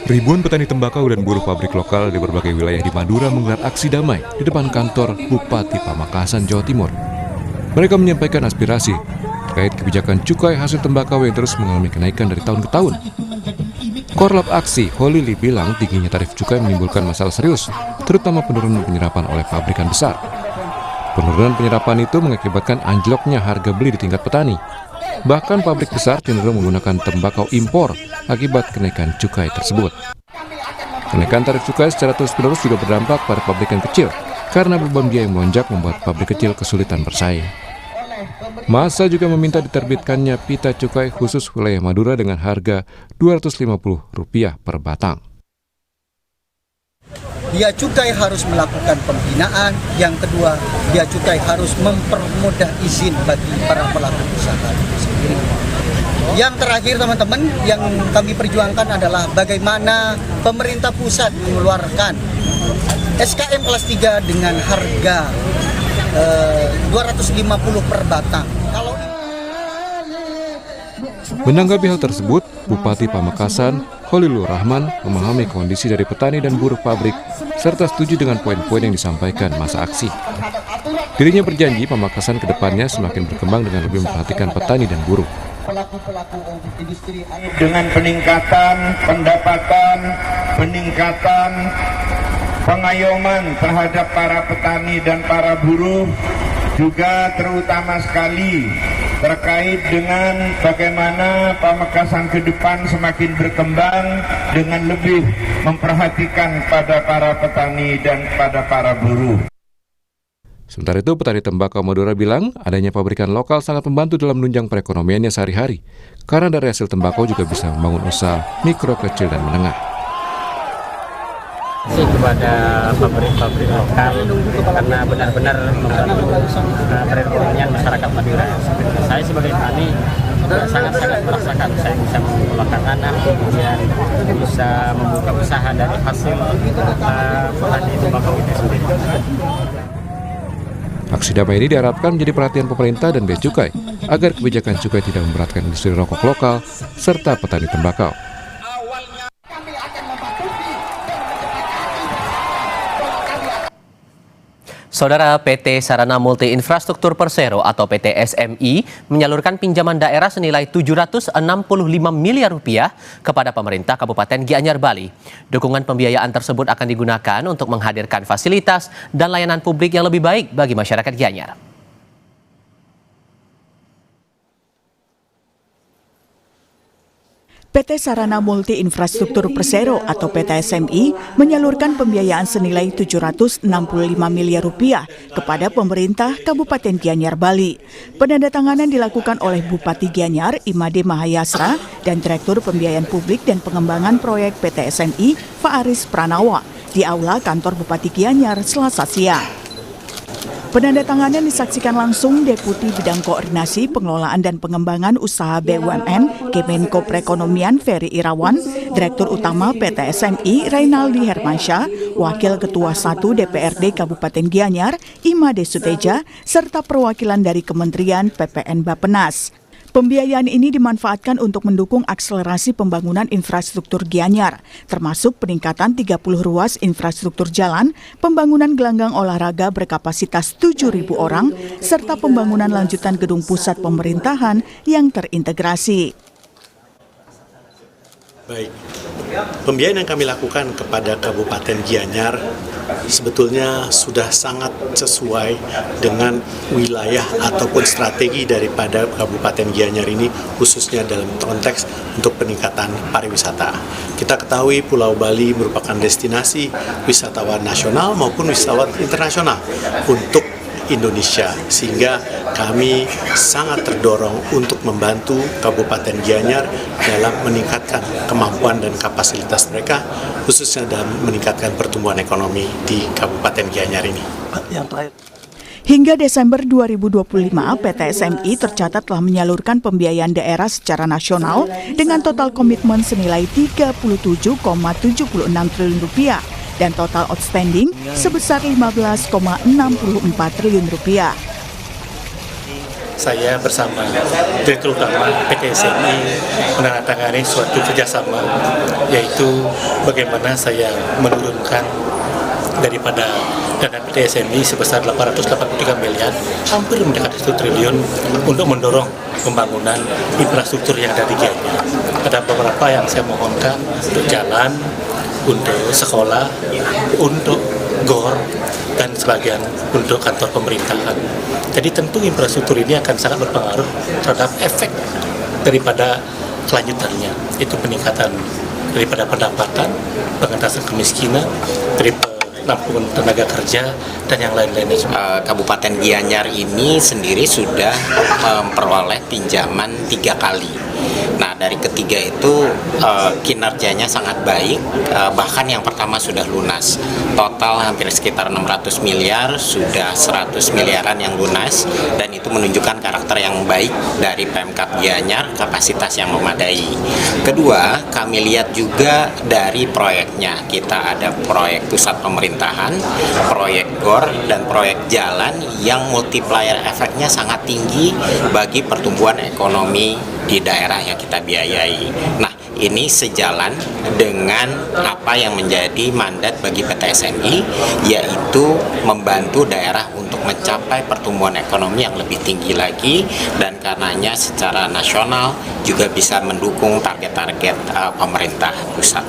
Ribuan petani tembakau dan buruh pabrik lokal di berbagai wilayah di Madura menggelar aksi damai di depan kantor Bupati Pamekasan, Jawa Timur. Mereka menyampaikan aspirasi terkait kebijakan cukai hasil tembakau yang terus mengalami kenaikan dari tahun ke tahun. Korlap aksi, Holili bilang tingginya tarif cukai menimbulkan masalah serius, terutama penurunan penyerapan oleh pabrikan besar. Penurunan penyerapan itu mengakibatkan anjloknya harga beli di tingkat petani. Bahkan pabrik besar cenderung menggunakan tembakau impor akibat kenaikan cukai tersebut. Kenaikan tarif cukai secara terus-menerus juga berdampak pada pabrikan kecil karena beban biaya yang melonjak membuat pabrik kecil kesulitan bersaing. Massa juga meminta diterbitkannya pita cukai khusus wilayah Madura dengan harga Rp250 per batang. Bea cukai harus melakukan pembinaan. Yang kedua, bea cukai harus mempermudah izin bagi para pelaku usaha sendiri. Yang terakhir teman-teman, yang kami perjuangkan adalah bagaimana pemerintah pusat mengeluarkan SKM kelas 3 dengan harga 250 per batang. Menanggapi hal tersebut, Bupati Pamekasan, Khalilur Rahman, memahami kondisi dari petani dan buruh pabrik, serta setuju dengan poin-poin yang disampaikan masa aksi. Dirinya berjanji Pamekasan ke depannya semakin berkembang dengan lebih memperhatikan petani dan buruh. Dengan peningkatan pendapatan, peningkatan pengayoman terhadap para petani dan para buruh, juga terutama sekali terkait dengan bagaimana Pamekasan ke depan semakin berkembang dengan lebih memperhatikan pada para petani dan pada para buruh. Sementara itu, petani tembakau Madura bilang adanya pabrikan lokal sangat membantu dalam menunjang perekonomiannya sehari-hari, karena dari hasil tembakau juga bisa membangun usaha mikro, kecil, dan menengah. Kepada pabrik-pabrik lokal karena benar-benar membantu perekonomian masyarakat Madura. Saya sebagai petani sangat-sangat merasakan saya bisa mengelola tanah, kemudian bisa membuka usaha dari hasil petani tembakau itu sendiri. Aksi damai ini diharapkan menjadi perhatian pemerintah dan bea cukai agar kebijakan cukai tidak memberatkan industri rokok lokal serta petani tembakau. Saudara, PT Sarana Multi Infrastruktur Persero atau PT SMI menyalurkan pinjaman daerah senilai Rp765 miliar kepada pemerintah Kabupaten Gianyar, Bali. Dukungan pembiayaan tersebut akan digunakan untuk menghadirkan fasilitas dan layanan publik yang lebih baik bagi masyarakat Gianyar. PT Sarana Multi Infrastruktur Persero atau PT SMI menyalurkan pembiayaan senilai Rp765 miliar kepada pemerintah Kabupaten Gianyar, Bali. Penandatanganan dilakukan oleh Bupati Gianyar, Imade Mahayasra, dan Direktur Pembiayaan Publik dan Pengembangan Proyek PT SMI, Faaris Pranawa, di Aula Kantor Bupati Gianyar, Selasa siang. Penandatanganan disaksikan langsung Deputi Bidang Koordinasi Pengelolaan dan Pengembangan Usaha BUMN Kemenko Perekonomian Ferry Irawan, Direktur Utama PT SMI Reynaldi Hermansyah, Wakil Ketua 1 DPRD Kabupaten Gianyar Imade Suteja, serta perwakilan dari Kementerian PPN Bappenas. Pembiayaan ini dimanfaatkan untuk mendukung akselerasi pembangunan infrastruktur Gianyar, termasuk peningkatan 30 ruas infrastruktur jalan, pembangunan gelanggang olahraga berkapasitas 7.000 orang, serta pembangunan lanjutan gedung pusat pemerintahan yang terintegrasi. Baik, pembiayaan yang kami lakukan kepada Kabupaten Gianyar sebetulnya sudah sangat sesuai dengan wilayah ataupun strategi daripada Kabupaten Gianyar ini, khususnya dalam konteks untuk peningkatan pariwisata. Kita ketahui Pulau Bali merupakan destinasi wisatawan nasional maupun wisatawan internasional untuk Indonesia, sehingga kami sangat terdorong untuk membantu Kabupaten Gianyar dalam meningkatkan kemampuan dan kapasitas mereka, khususnya dalam meningkatkan pertumbuhan ekonomi di Kabupaten Gianyar ini. Hingga Desember 2025, PT SMI tercatat telah menyalurkan pembiayaan daerah secara nasional dengan total komitmen senilai Rp37,76 triliun dan total outstanding sebesar Rp15,64 triliun. Saya bersama Direktur Utama PT SMI menandatangani suatu kerjasama, yaitu bagaimana saya menurunkan daripada dana PT SMI sebesar 883 miliar, hampir mendekati 1 triliun untuk mendorong pembangunan infrastruktur yang ada di Gianyar. Ada beberapa yang saya mohonkan untuk jalan, untuk sekolah, untuk GOR, dan sebagian untuk kantor pemerintahan. Jadi tentu infrastruktur ini akan sangat berpengaruh terhadap efek daripada kelanjutannya, itu peningkatan daripada pendapatan, pengentasan kemiskinan, dari penampungan tenaga kerja, dan yang lain-lainnya. Kabupaten Gianyar ini sendiri sudah memperoleh pinjaman 3 kali. Nah, dari ketiga itu kinerjanya sangat baik, bahkan yang pertama sudah lunas. Total hampir sekitar 600 miliar, sudah 100 miliaran yang lunas, dan itu menunjukkan karakter yang baik dari Pemkab Gianyar, kapasitas yang memadai. Kedua, kami lihat juga dari proyeknya. Kita ada proyek pusat pemerintahan, proyek GOR, dan proyek jalan yang multiplier efeknya sangat tinggi bagi pertumbuhan ekonomi di daerah yang kita biayai. Nah, ini sejalan dengan apa yang menjadi mandat bagi PT SMI, yaitu membantu daerah untuk mencapai pertumbuhan ekonomi yang lebih tinggi lagi, dan karenanya secara nasional juga bisa mendukung target-target pemerintah pusat.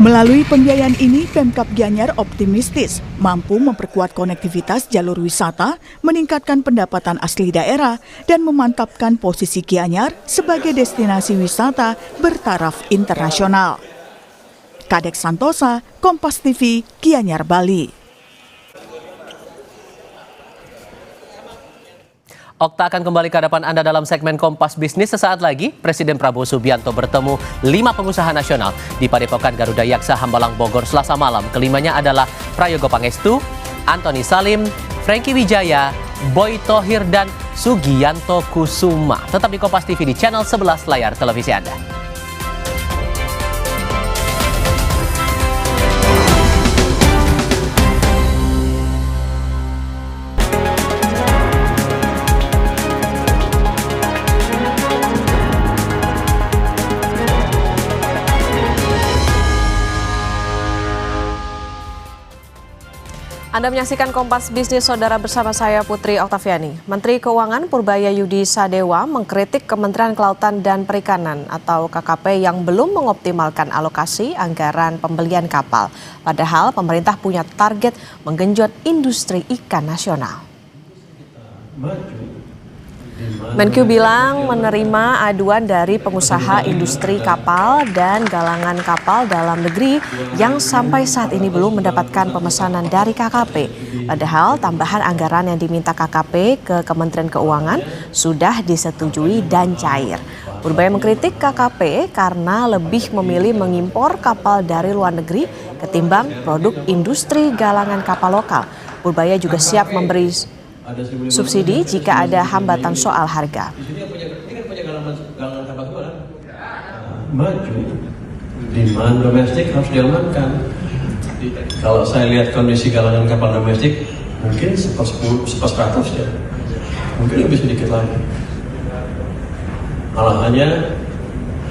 Melalui pembiayaan ini, Pemkab Gianyar optimistis mampu memperkuat konektivitas jalur wisata, meningkatkan pendapatan asli daerah, dan memantapkan posisi Gianyar sebagai destinasi wisata bertaraf internasional. Kadek Santosa, Kompas TV, Gianyar, Bali. Okta akan kembali ke hadapan Anda dalam segmen Kompas Bisnis sesaat lagi. Presiden Prabowo Subianto bertemu 5 pengusaha nasional di Padepokan Garuda Yaksa Hambalang Bogor Selasa malam. Kelimanya adalah Prayogo Pangestu, Antoni Salim, Franky Wijaya, Boy Thohir, dan Sugianto Kusuma. Tetap di Kompas TV di channel 11 layar televisi Anda. Anda menyaksikan Kompas Bisnis Saudara bersama saya Putri Oktaviani. Menteri Keuangan Purbaya Yudi Sadewa mengkritik Kementerian Kelautan dan Perikanan atau KKP yang belum mengoptimalkan alokasi anggaran pembelian kapal. Padahal pemerintah punya target menggenjot industri ikan nasional. Menkyu bilang menerima aduan dari pengusaha industri kapal dan galangan kapal dalam negeri yang sampai saat ini belum mendapatkan pemesanan dari KKP. Padahal tambahan anggaran yang diminta KKP ke Kementerian Keuangan sudah disetujui dan cair. Purbaya mengkritik KKP karena lebih memilih mengimpor kapal dari luar negeri ketimbang produk industri galangan kapal lokal. Purbaya juga siap memberi subsidi jika ada hambatan soal harga. Maju, demand domestik harus diamankan. Kalau saya lihat kondisi galangan kapal domestik, mungkin 1/10 ya, mungkin lebih sedikit lagi. Malah hanya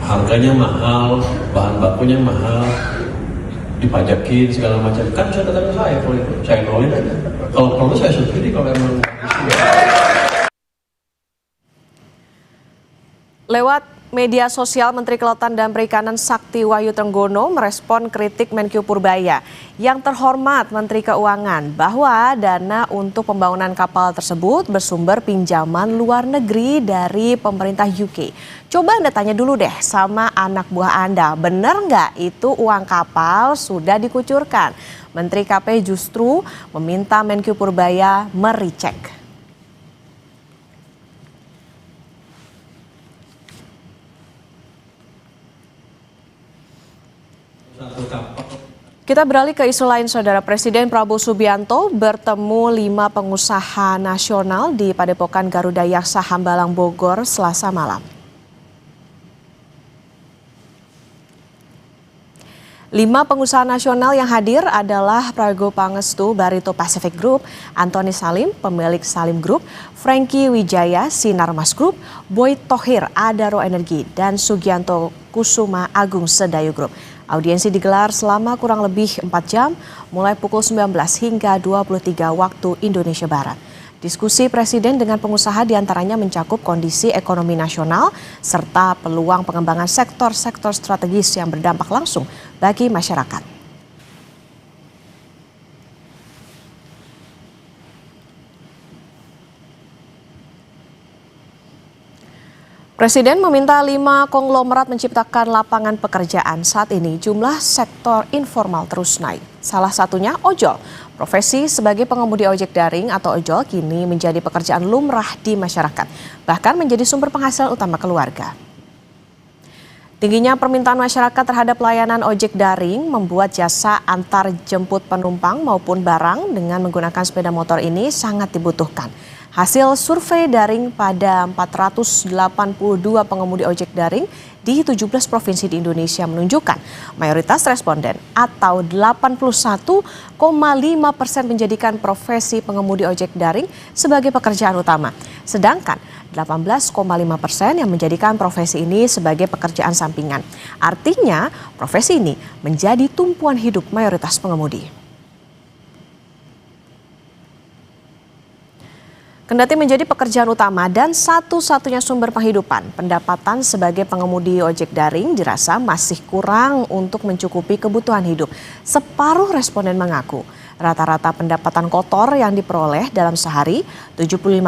harganya mahal, bahan bakunya mahal, dipajakin segala macam. Kan bisa datang ke saya kalau itu, saya nolin aja. Kalau perlu saya subsidi kalau emang. Lewat media sosial, Menteri Kelautan dan Perikanan Sakti Wahyu Trenggono merespon kritik Menkyu Purbaya. Yang terhormat Menteri Keuangan bahwa dana untuk pembangunan kapal tersebut bersumber pinjaman luar negeri dari pemerintah UK. Coba Anda tanya dulu deh sama anak buah Anda, benar nggak itu uang kapal sudah dikucurkan? Menteri KP justru meminta Menkyu Purbaya merecek. Kita beralih ke isu lain, Saudara. Presiden Prabowo Subianto bertemu 5 pengusaha nasional di Padepokan Garuda Yaksa Hambalang Bogor Selasa malam. 5 pengusaha nasional yang hadir adalah Prago Pangestu Barito Pacific Group, Antoni Salim, pemilik Salim Group, Frankie Wijaya, Sinarmas Group, Boy Thohir, Adaro Energi, dan Sugianto Kusuma Agung Sedayu Group. Audiensi digelar selama kurang lebih 4 jam, mulai pukul 19 hingga 23 waktu Indonesia Barat. Diskusi Presiden dengan pengusaha diantaranya mencakup kondisi ekonomi nasional, serta peluang pengembangan sektor-sektor strategis yang berdampak langsung bagi masyarakat. Presiden meminta 5 konglomerat menciptakan lapangan pekerjaan. Saat ini jumlah sektor informal terus naik. Salah satunya ojol. Profesi sebagai pengemudi ojek daring atau ojol kini menjadi pekerjaan lumrah di masyarakat, bahkan menjadi sumber penghasilan utama keluarga. Tingginya permintaan masyarakat terhadap layanan ojek daring membuat jasa antar jemput penumpang maupun barang dengan menggunakan sepeda motor ini sangat dibutuhkan. Hasil survei daring pada 482 pengemudi ojek daring di 17 provinsi di Indonesia menunjukkan mayoritas responden atau 81,5% menjadikan profesi pengemudi ojek daring sebagai pekerjaan utama. Sedangkan 18,5% yang menjadikan profesi ini sebagai pekerjaan sampingan. Artinya profesi ini menjadi tumpuan hidup mayoritas pengemudi. Kendati menjadi pekerjaan utama dan satu-satunya sumber penghidupan, pendapatan sebagai pengemudi ojek daring dirasa masih kurang untuk mencukupi kebutuhan hidup. Separuh responden mengaku rata-rata pendapatan kotor yang diperoleh dalam sehari 75.000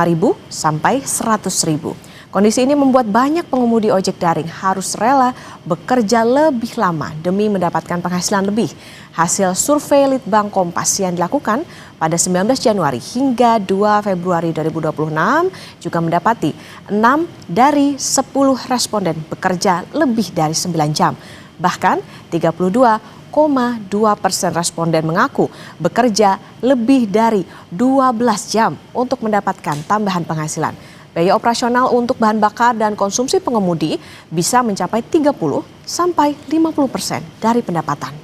sampai 100.000. Kondisi ini membuat banyak pengemudi ojek daring harus rela bekerja lebih lama demi mendapatkan penghasilan lebih. Hasil survei Litbang Kompas yang dilakukan pada 19 Januari hingga 2 Februari 2026 juga mendapati 6 dari 10 responden bekerja lebih dari 9 jam. Bahkan 32,2% responden mengaku bekerja lebih dari 12 jam untuk mendapatkan tambahan penghasilan. Biaya operasional untuk bahan bakar dan konsumsi pengemudi bisa mencapai 30 sampai 50% dari pendapatan.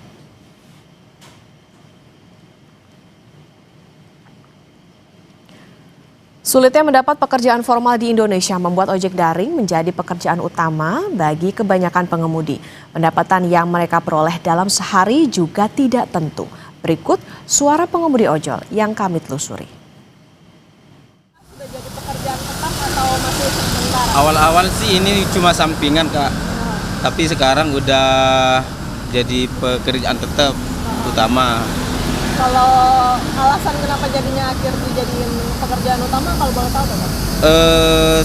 Sulitnya mendapat pekerjaan formal di Indonesia membuat ojek daring menjadi pekerjaan utama bagi kebanyakan pengemudi. Pendapatan yang mereka peroleh dalam sehari juga tidak tentu. Berikut suara pengemudi ojol yang kami telusuri. Awal-awal sih ini cuma sampingan, Kak. Tapi sekarang udah jadi pekerjaan tetap utama. Kalau alasan kenapa jadinya akhirnya dijadiin pekerjaan utama kalau boleh tahu, Pak?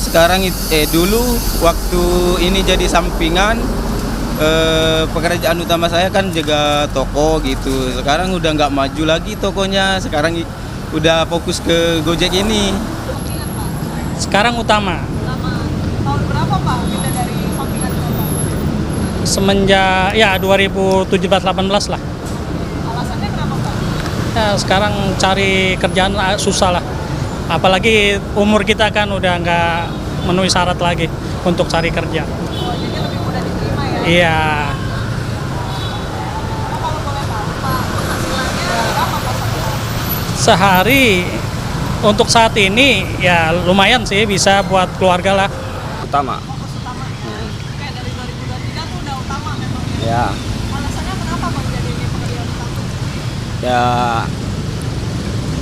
Sekarang dulu waktu ini jadi sampingan, pekerjaan utama saya kan jaga toko gitu. Sekarang udah nggak maju lagi tokonya. Sekarang udah fokus ke Gojek ini. Sekarang utama. Tahun berapa, Pak, pindah dari sampingan ke utama? Semenjak ya 2017-18 lah. Alasannya kenapa, Pak? Ya, sekarang cari kerjaan susah lah. Apalagi umur kita kan udah nggak memenuhi syarat lagi untuk cari kerja. Oh, jadi lebih mudah diterima ya? Iya. Kalau boleh tahu, Pak, penghasilannya berapa, Pak, Sehari untuk saat ini ya lumayan sih, bisa buat keluarga lah. Utama. Kayak dari 2023 tuh udah utama memang Ya. Alasannya kenapa, Bang, jadi ini pekerjaan utama? Ya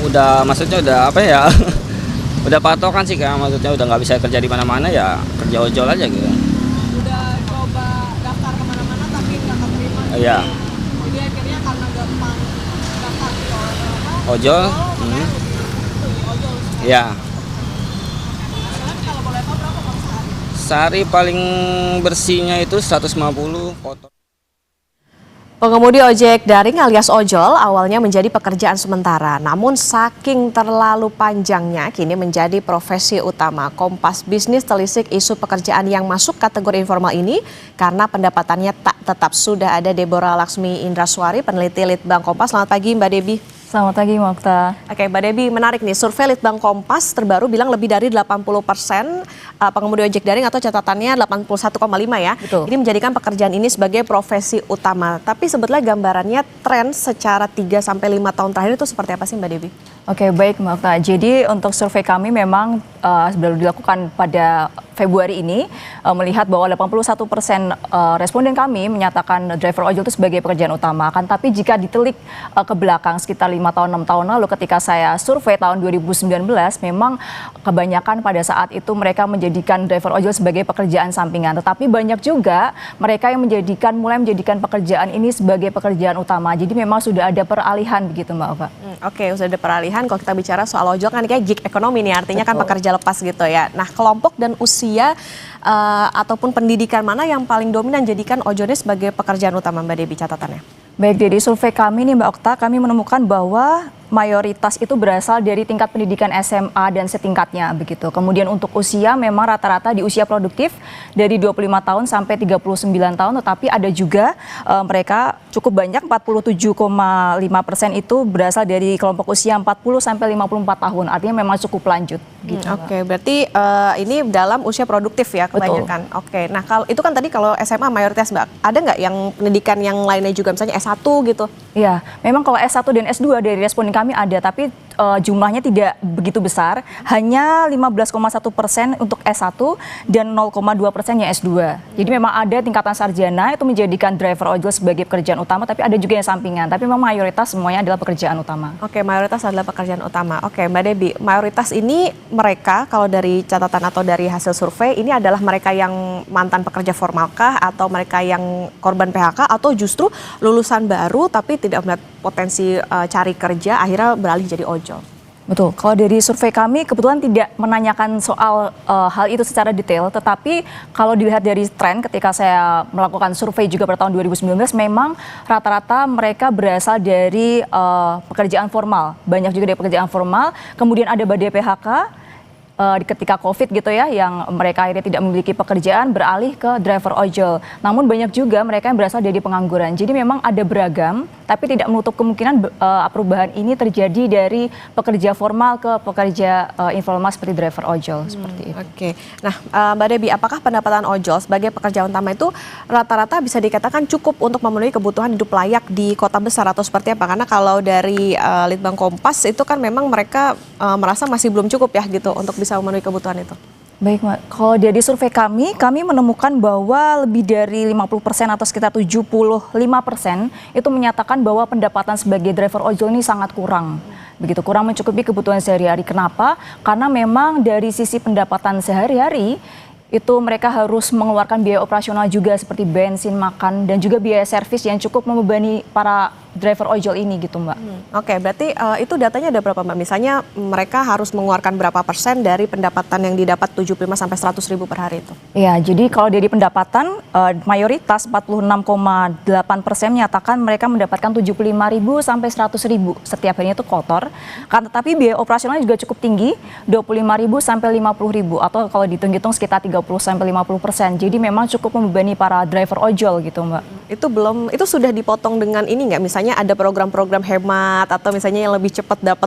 udah, maksudnya udah apa ya? Udah patokan sih, Kak. Maksudnya udah nggak bisa kerja di mana-mana, ya kerja ojol aja gitu. Udah coba daftar kemana-mana tapi nggak keterima. Iya. Jadi akhirnya karena gampang daftar ke Ojol. Ya. Kalau boleh tahu berapa, Bang, sehari? Sehari paling bersihnya itu 150 kotor. Pengemudi ojek daring alias ojol awalnya menjadi pekerjaan sementara, namun saking terlalu panjangnya kini menjadi profesi utama. Kompas Bisnis telisik isu pekerjaan yang masuk kategori informal ini karena pendapatannya tak tetap. Sudah ada Deborah Laksmi Indraswari, peneliti Litbang Kompas. Selamat pagi Mbak Debi. Selamat pagi Mokta. Oke Mbak Debi, menarik nih, survei Litbang Kompas terbaru bilang lebih dari 80% pengemudi ojek daring atau catatannya 81,5 ya. Betul. Ini menjadikan pekerjaan ini sebagai profesi utama. Tapi sebetulnya gambarannya tren secara 3-5 tahun terakhir itu seperti apa sih Mbak Debi? Oke, baik Mokta. Jadi untuk survei kami memang baru dilakukan pada Februari ini, melihat bahwa 81% responden kami menyatakan driver ojol itu sebagai pekerjaan utama. Kan tapi jika ditelik ke belakang sekitar 5 tahun 6 tahun lalu ketika saya survei tahun 2019, memang kebanyakan pada saat itu mereka menjadikan driver ojol sebagai pekerjaan sampingan. Tetapi banyak juga mereka yang mulai menjadikan pekerjaan ini sebagai pekerjaan utama. Jadi memang sudah ada peralihan begitu Mbak Ova. Oke, sudah ada peralihan. Kalau kita bicara soal ojol kan kayak gig ekonomi nih, artinya kan pekerja lepas gitu ya. Nah, kelompok dan usia ataupun pendidikan mana yang paling dominan jadikan ojol ini sebagai pekerjaan utama Mbak Debi catatannya? Baik, dari survei kami nih Mbak Okta, kami menemukan bahwa mayoritas itu berasal dari tingkat pendidikan SMA dan setingkatnya begitu. Kemudian untuk usia memang rata-rata di usia produktif dari 25 tahun sampai 39 tahun, tetapi ada juga mereka cukup banyak 47,5% itu berasal dari kelompok usia 40 sampai 54 tahun. Artinya memang cukup lanjut gitu. Oke, berarti ini dalam usia produktif ya kebanyakan. Betul. Oke, nah kalau itu kan tadi kalau SMA mayoritas Mbak, ada nggak yang pendidikan yang lainnya juga misalnya S1 gitu? Iya, memang kalau S1 dan S2 dari responden kami ada, tapi jumlahnya tidak begitu besar, hanya 15,1% untuk S1 dan 0,2% yang S2. Jadi memang ada tingkatan sarjana itu menjadikan driver ojol sebagai pekerjaan utama, tapi ada juga yang sampingan. Tapi memang mayoritas semuanya adalah pekerjaan utama. Oke, mayoritas adalah pekerjaan utama. Oke, Mbak Debi, mayoritas ini mereka kalau dari catatan atau dari hasil survei ini adalah mereka yang mantan pekerja formalkah atau mereka yang korban PHK atau justru lulusan baru tapi tidak melihat potensi cari kerja akhirnya beralih jadi ojol? Betul, kalau dari survei kami kebetulan tidak menanyakan soal hal itu secara detail, tetapi kalau dilihat dari tren ketika saya melakukan survei juga pada tahun 2019, memang rata-rata mereka berasal dari pekerjaan formal, banyak juga dari pekerjaan formal, kemudian ada badai PHK, ketika COVID gitu ya, yang mereka akhirnya tidak memiliki pekerjaan beralih ke driver ojol. Namun banyak juga mereka yang berasal dari pengangguran. Jadi memang ada beragam, tapi tidak menutup kemungkinan perubahan ini terjadi dari pekerja formal ke pekerja informal seperti driver ojol seperti itu. Oke, nah Mbak Debi, apakah pendapatan ojol sebagai pekerjaan utama itu rata-rata bisa dikatakan cukup untuk memenuhi kebutuhan hidup layak di kota besar atau seperti apa? Karena kalau dari Litbang Kompas itu kan memang mereka merasa masih belum cukup ya gitu untuk bisa memenuhi kebutuhan itu. Baik, Mbak. Kalau dari survei kami menemukan bahwa lebih dari 50% atau sekitar 75% itu menyatakan bahwa pendapatan sebagai driver ojol ini sangat kurang. Begitu, kurang mencukupi kebutuhan sehari-hari. Kenapa? Karena memang dari sisi pendapatan sehari-hari itu mereka harus mengeluarkan biaya operasional juga seperti bensin, makan, dan juga biaya servis yang cukup membebani para driver ojol ini gitu Mbak. Oke, berarti itu datanya ada berapa Mbak? Misalnya mereka harus mengeluarkan berapa persen dari pendapatan yang didapat 75 sampai 100 ribu per hari itu? Ya, jadi kalau dari pendapatan mayoritas 46,8% menyatakan mereka mendapatkan 75 ribu sampai 100 ribu setiap harinya itu kotor. Kan tetapi biaya operasionalnya juga cukup tinggi, 25 ribu sampai 50 ribu atau kalau dihitung-hitung sekitar 30 sampai 50%. Jadi memang cukup membebani para driver ojol gitu Mbak. Itu sudah dipotong dengan ini nggak? Misalnya ada program-program hemat atau misalnya yang lebih cepat dapat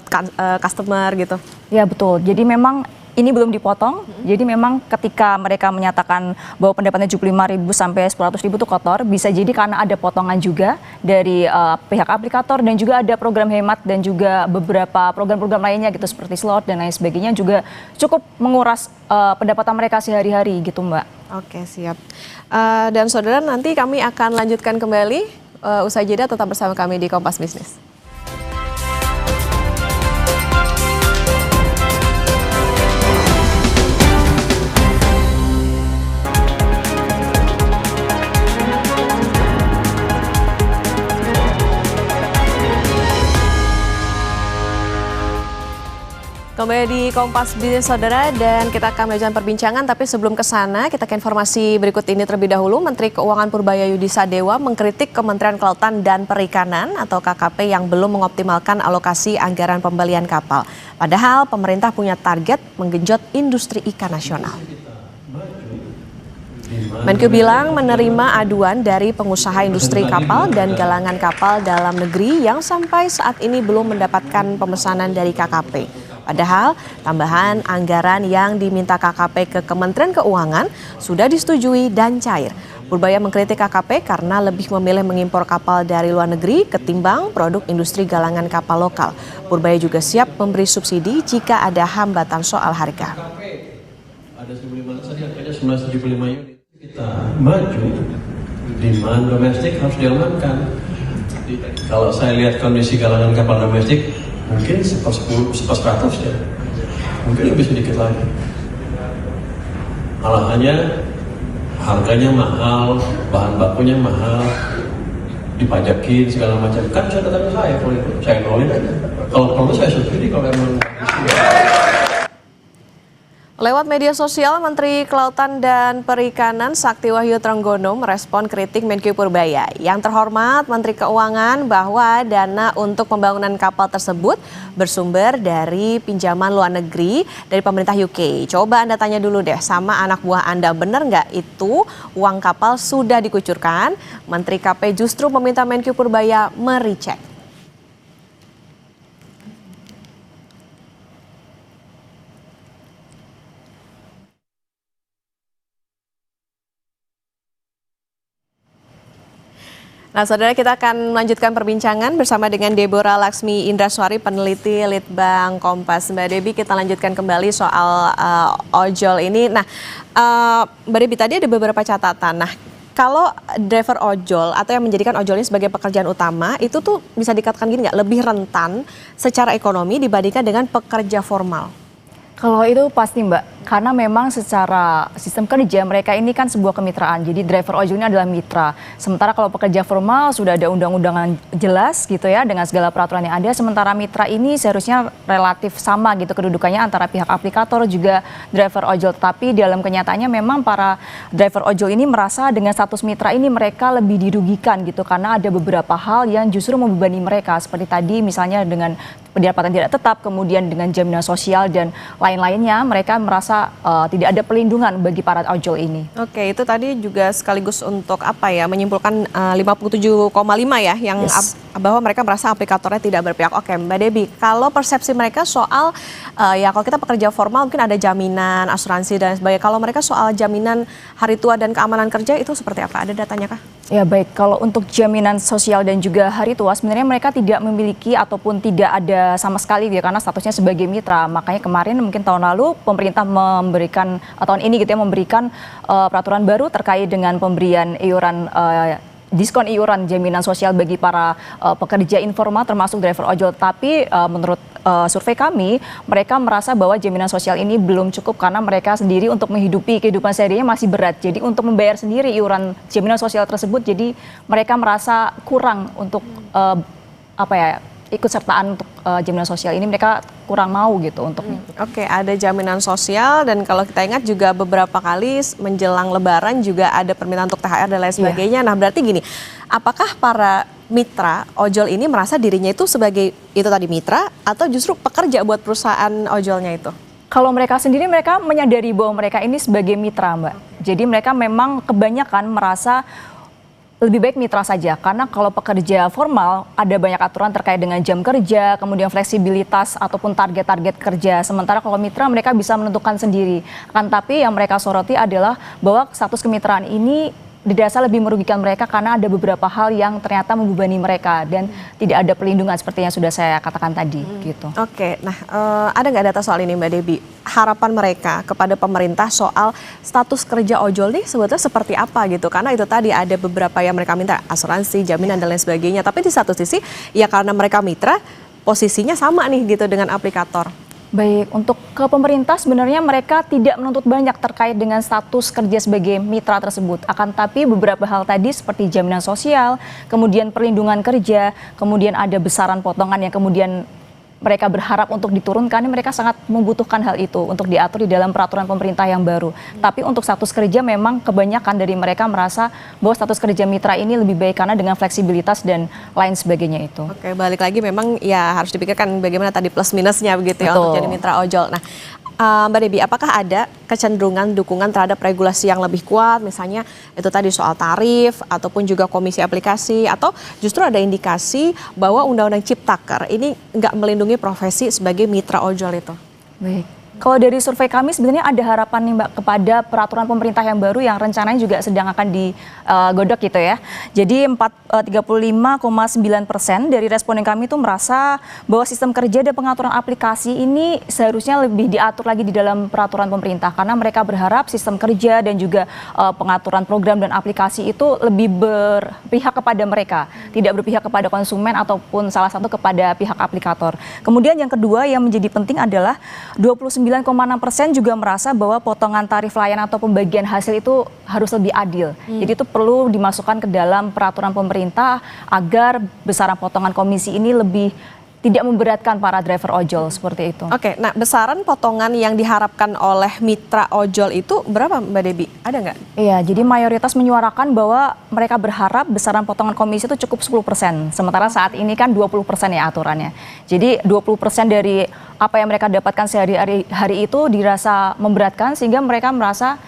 customer gitu? Ya betul, jadi memang ini belum dipotong, jadi memang ketika mereka menyatakan bahwa pendapatannya 75.000 sampai 100.000 itu kotor, bisa jadi karena ada potongan juga dari pihak aplikator dan juga ada program hemat dan juga beberapa program-program lainnya gitu seperti slot dan lain sebagainya juga cukup menguras pendapatan mereka sehari-hari gitu Mbak. Oke, siap. Dan saudara, nanti kami akan lanjutkan kembali usai jeda, tetap bersama kami di Kompas Bisnis. Kembali di Kompas Bisnis Saudara dan kita akan melanjutkan perbincangan, tapi sebelum ke sana kita ke informasi berikut ini terlebih dahulu. Menteri Keuangan Purbaya Yudi Sadewa mengkritik Kementerian Kelautan dan Perikanan atau KKP yang belum mengoptimalkan alokasi anggaran pembelian kapal. Padahal pemerintah punya target menggenjot industri ikan nasional. Menkyu bilang menerima aduan dari pengusaha industri kapal dan galangan kapal dalam negeri yang sampai saat ini belum mendapatkan pemesanan dari KKP. Padahal tambahan anggaran yang diminta KKP ke Kementerian Keuangan sudah disetujui dan cair. Purbaya mengkritik KKP karena lebih memilih mengimpor kapal dari luar negeri ketimbang produk industri galangan kapal lokal. Purbaya juga siap memberi subsidi jika ada hambatan soal harga. Ada 1.500 tadi harganya 1975 unit. Kita maju, demand domestik harus diamankan. Kalau saya lihat kondisi galangan kapal domestik, mungkin 1/100 ya, mungkin lebih sedikit lagi. Malahannya harganya mahal, bahan bakunya mahal, dipajakin segala macam. Kan saya datang ke saya, kalau itu saya nolin aja. Kalau perlu saya subsidi kalau emang. Lewat media sosial, Menteri Kelautan dan Perikanan Sakti Wahyu Trenggono merespon kritik Menkyu Purbaya. Yang terhormat Menteri Keuangan bahwa dana untuk pembangunan kapal tersebut bersumber dari pinjaman luar negeri dari pemerintah UK. Coba Anda tanya dulu deh sama anak buah Anda, benar nggak itu uang kapal sudah dikucurkan? Menteri KP justru meminta Menkyu Purbaya merecek. Nah, saudara, kita akan melanjutkan perbincangan bersama dengan Deborah Laksmi Indraswari, peneliti Litbang Kompas. Mbak Debi, kita lanjutkan kembali soal ojol ini. Nah, Mbak Debi, tadi ada beberapa catatan. Nah, kalau driver ojol atau yang menjadikan ojol ini sebagai pekerjaan utama, itu tuh bisa dikatakan gini nggak, lebih rentan secara ekonomi dibandingkan dengan pekerja formal? Kalau itu pasti Mbak, karena memang secara sistem kerja mereka ini kan sebuah kemitraan. Jadi driver ojol ini adalah mitra. Sementara kalau pekerja formal sudah ada undang-undangan jelas gitu ya dengan segala peraturan yang ada. Sementara mitra ini seharusnya relatif sama gitu kedudukannya antara pihak aplikator juga driver ojol. Tapi dalam kenyataannya memang para driver ojol ini merasa dengan status mitra ini mereka lebih dirugikan gitu. Karena ada beberapa hal yang justru membebani mereka. Seperti tadi misalnya dengan pendapatan tidak tetap, kemudian dengan jaminan sosial dan lain-lainnya, mereka merasa tidak ada perlindungan bagi para ojol ini. Oke, itu tadi juga sekaligus untuk apa ya, menyimpulkan 57,5 ya, yang bahwa mereka merasa aplikatornya tidak berpihak. Oke, Mbak Debi, kalau persepsi mereka soal ya kalau kita pekerja formal mungkin ada jaminan, asuransi dan sebagainya. Kalau mereka soal jaminan hari tua dan keamanan kerja itu seperti apa? Ada datanya kah? Ya baik, kalau untuk jaminan sosial dan juga hari tua sebenarnya mereka tidak memiliki ataupun tidak ada sama sekali ya karena statusnya sebagai mitra. Makanya kemarin mungkin tahun lalu pemerintah memberikan tahun ini gitu ya memberikan peraturan baru terkait dengan pemberian iuran diskon iuran jaminan sosial bagi para pekerja informal termasuk driver ojol. Tapi menurut survei kami, mereka merasa bahwa jaminan sosial ini belum cukup karena mereka sendiri untuk menghidupi kehidupan sehariannya masih berat. Jadi untuk membayar sendiri iuran jaminan sosial tersebut, jadi mereka merasa kurang untuk ikut sertaan untuk jaminan sosial ini, mereka kurang mau gitu untuk. Oke, ada jaminan sosial dan kalau kita ingat juga beberapa kali menjelang Lebaran juga ada permintaan untuk THR dan lain sebagainya. Nah, berarti gini, apakah para mitra ojol ini merasa dirinya itu sebagai itu tadi mitra atau justru pekerja buat perusahaan ojolnya itu? Kalau mereka sendiri, mereka menyadari bahwa mereka ini sebagai mitra, Mbak. Jadi mereka memang kebanyakan merasa lebih baik mitra saja, karena kalau pekerja formal ada banyak aturan terkait dengan jam kerja, kemudian fleksibilitas ataupun target-target kerja. Sementara kalau mitra mereka bisa menentukan sendiri. Kan tapi yang mereka soroti adalah bahwa status kemitraan ini dirasa lebih merugikan mereka karena ada beberapa hal yang ternyata membebani mereka dan tidak ada perlindungan seperti yang sudah saya katakan tadi gitu. Oke, nah ada nggak data soal ini Mbak Debi? Harapan mereka kepada pemerintah soal status kerja ojol nih sebetulnya seperti apa gitu? Karena itu tadi ada beberapa yang mereka minta asuransi, jaminan dan lain sebagainya. Tapi di satu sisi ya karena mereka mitra posisinya sama nih gitu dengan aplikator. Baik, untuk ke pemerintah sebenarnya mereka tidak menuntut banyak terkait dengan status kerja sebagai mitra tersebut. Akan tapi beberapa hal tadi seperti jaminan sosial, kemudian perlindungan kerja, kemudian ada besaran potongan yang kemudian mereka berharap untuk diturunkan, mereka sangat membutuhkan hal itu untuk diatur di dalam peraturan pemerintah yang baru. Tapi untuk status kerja memang kebanyakan dari mereka merasa bahwa status kerja mitra ini lebih baik karena dengan fleksibilitas dan lain sebagainya itu. Oke, balik lagi memang ya harus dipikirkan bagaimana tadi plus minusnya begitu ya Betul. untuk jadi mitra ojol. Nah, Mbak Debbie, apakah ada kecenderungan dukungan terhadap regulasi yang lebih kuat, misalnya itu tadi soal tarif ataupun juga komisi aplikasi, atau justru ada indikasi bahwa Undang-Undang Ciptaker ini nggak melindungi profesi sebagai mitra ojol itu? Baik. Kalau dari survei kami sebenarnya ada harapan nih Mbak kepada peraturan pemerintah yang baru yang rencananya juga sedang akan digodok gitu ya. Jadi 35,9% dari responden kami itu merasa bahwa sistem kerja dan pengaturan aplikasi ini seharusnya lebih diatur lagi di dalam peraturan pemerintah karena mereka berharap sistem kerja dan juga pengaturan program dan aplikasi itu lebih berpihak kepada mereka, tidak berpihak kepada konsumen ataupun salah satu kepada pihak aplikator. Kemudian yang kedua yang menjadi penting adalah 29,6% juga merasa bahwa potongan tarif layanan atau pembagian hasil itu harus lebih adil. Jadi itu perlu dimasukkan ke dalam peraturan pemerintah agar besaran potongan komisi ini lebih tidak memberatkan para driver ojol seperti itu. Oke, nah besaran potongan yang diharapkan oleh mitra ojol itu berapa Mbak Debbie? Ada nggak? Iya, jadi mayoritas menyuarakan bahwa mereka berharap besaran potongan komisi itu cukup 10%. Sementara saat ini kan 20% ya aturannya. Jadi 20% dari apa yang mereka dapatkan sehari-hari itu dirasa memberatkan sehingga mereka merasa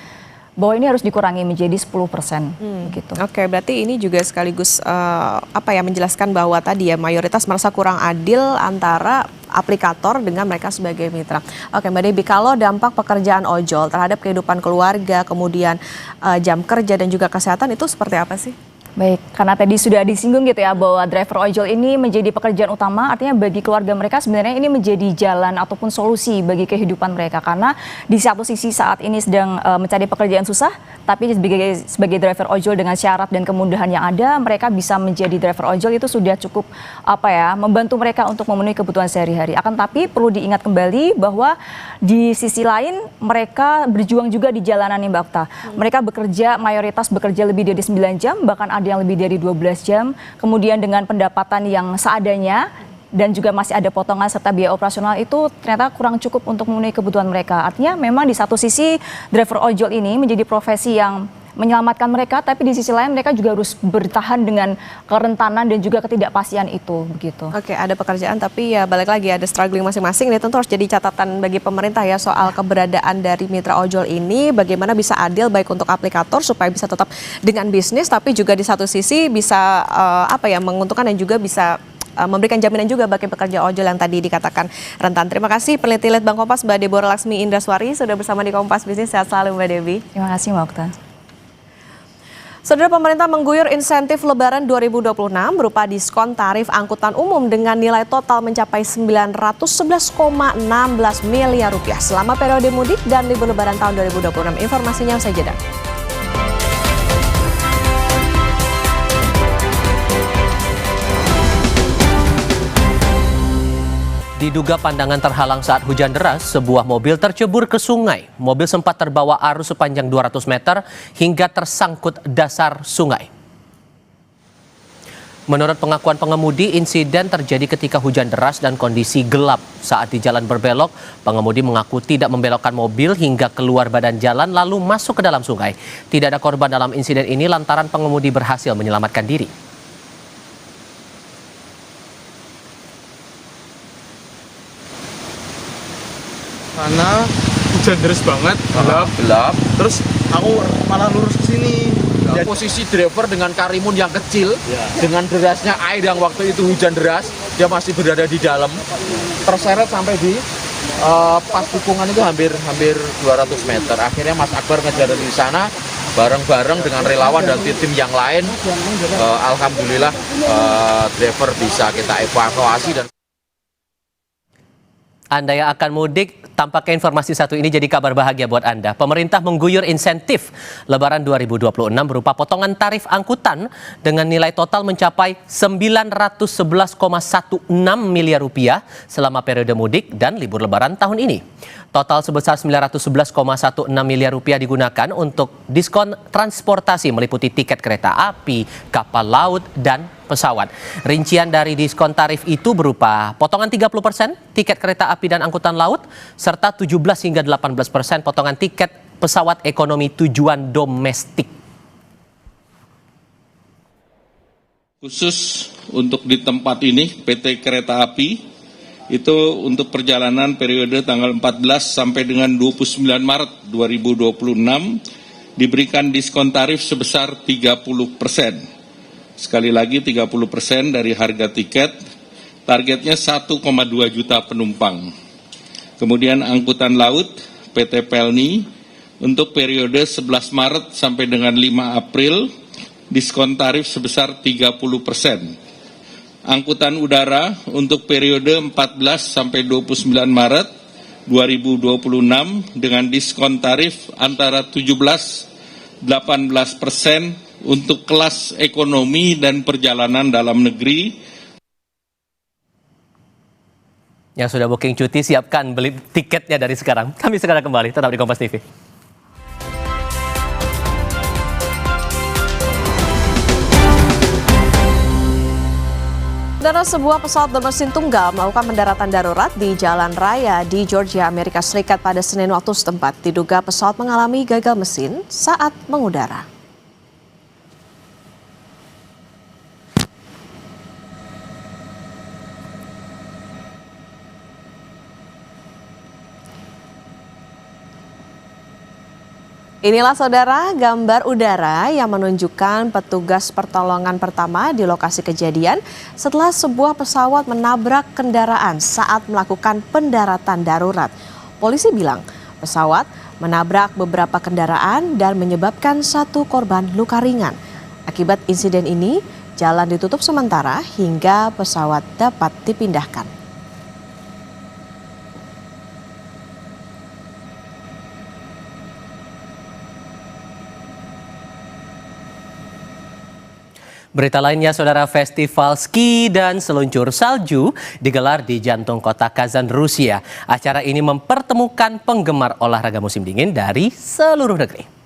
bahwa ini harus dikurangi menjadi 10%. Gitu. Oke, berarti ini juga sekaligus menjelaskan bahwa tadi ya mayoritas merasa kurang adil antara aplikator dengan mereka sebagai mitra. Oke, Mbak Debbie, kalau dampak pekerjaan ojol terhadap kehidupan keluarga, kemudian jam kerja dan juga kesehatan itu seperti apa sih? Baik, karena tadi sudah disinggung gitu ya bahwa driver ojol ini menjadi pekerjaan utama, artinya bagi keluarga mereka sebenarnya ini menjadi jalan ataupun solusi bagi kehidupan mereka. Karena di satu sisi saat ini sedang mencari pekerjaan susah, tapi sebagai driver ojol dengan syarat dan kemudahan yang ada, mereka bisa menjadi driver ojol itu sudah cukup membantu mereka untuk memenuhi kebutuhan sehari-hari. Akan tapi perlu diingat kembali bahwa di sisi lain mereka berjuang juga di jalanan nih Mbak Okta. Mereka mayoritas bekerja lebih dari 9 jam, bahkan ada yang lebih dari 12 jam, kemudian dengan pendapatan yang seadanya dan juga masih ada potongan serta biaya operasional itu ternyata kurang cukup untuk memenuhi kebutuhan mereka. Artinya memang di satu sisi driver ojol ini menjadi profesi yang menyelamatkan mereka, tapi di sisi lain mereka juga harus bertahan dengan kerentanan dan juga ketidakpastian itu begitu. Oke, ada pekerjaan tapi ya balik lagi ada struggling masing-masing. Ini tentu harus jadi catatan bagi pemerintah ya soal keberadaan dari mitra ojol ini, bagaimana bisa adil baik untuk aplikator supaya bisa tetap dengan bisnis, tapi juga di satu sisi bisa menguntungkan dan juga bisa memberikan jaminan juga bagi pekerja ojol yang tadi dikatakan rentan. Terima kasih peneliti Litbang Kompas Mbak Deborah Laksmi Indraswari sudah bersama di Kompas Bisnis. Sehat selalu Mbak Debbie. Terima kasih Mbak Okta. Saudara, pemerintah mengguyur insentif Lebaran 2026 berupa diskon tarif angkutan umum dengan nilai total mencapai 911,16 miliar rupiah selama periode mudik dan libur Lebaran tahun 2026. Informasinya usai jeda. Diduga pandangan terhalang saat hujan deras, sebuah mobil tercebur ke sungai. Mobil sempat terbawa arus sepanjang 200 meter hingga tersangkut dasar sungai. Menurut pengakuan pengemudi, insiden terjadi ketika hujan deras dan kondisi gelap. Saat di jalan berbelok, pengemudi mengaku tidak membelokkan mobil hingga keluar badan jalan lalu masuk ke dalam sungai. Tidak ada korban dalam insiden ini lantaran pengemudi berhasil menyelamatkan diri. Karena hujan deras banget, gelap. Terus aku malah lurus ke sini. Posisi driver dengan karimun yang kecil, dengan derasnya air yang waktu itu hujan deras, dia masih berada di dalam, terseret sampai di pas dukungan itu hampir 200 meter. Akhirnya Mas Akbar ngejar di sana bareng-bareng dengan relawan dan tim yang lain. Alhamdulillah driver bisa kita evakuasi. Dan Anda yang akan mudik, tampaknya informasi satu ini jadi kabar bahagia buat Anda. Pemerintah mengguyur insentif Lebaran 2026 berupa potongan tarif angkutan dengan nilai total mencapai 911,16 miliar rupiah selama periode mudik dan libur Lebaran tahun ini. Total sebesar 911,16 miliar rupiah digunakan untuk diskon transportasi meliputi tiket kereta api, kapal laut, dan pesawat. Rincian dari diskon tarif itu berupa potongan 30% tiket kereta api dan angkutan laut, serta 17 hingga 18% potongan tiket pesawat ekonomi tujuan domestik. Khusus untuk di tempat ini, PT Kereta Api, itu untuk perjalanan periode tanggal 14 sampai dengan 29 Maret 2026 diberikan diskon tarif sebesar 30%. Sekali lagi 30% dari harga tiket, targetnya 1,2 juta penumpang. Kemudian angkutan laut PT Pelni untuk periode 11 Maret sampai dengan 5 April diskon tarif sebesar 30%. Angkutan udara untuk periode 14 sampai 29 Maret 2026 dengan diskon tarif antara 17-18% untuk kelas ekonomi dan perjalanan dalam negeri. Yang sudah booking cuti, siapkan beli tiketnya dari sekarang. Kami segera kembali, tetap di Kompas TV. Saudara, sebuah pesawat bermesin tunggal melakukan pendaratan darurat di jalan raya di Georgia, Amerika Serikat pada Senin waktu setempat. Diduga pesawat mengalami gagal mesin saat mengudara. Inilah saudara gambar udara yang menunjukkan petugas pertolongan pertama di lokasi kejadian setelah sebuah pesawat menabrak kendaraan saat melakukan pendaratan darurat. Polisi bilang pesawat menabrak beberapa kendaraan dan menyebabkan satu korban luka ringan. Akibat insiden ini, jalan ditutup sementara hingga pesawat dapat dipindahkan. Berita lainnya, saudara, festival ski dan seluncur salju digelar di jantung kota Kazan, Rusia. Acara ini mempertemukan penggemar olahraga musim dingin dari seluruh negeri.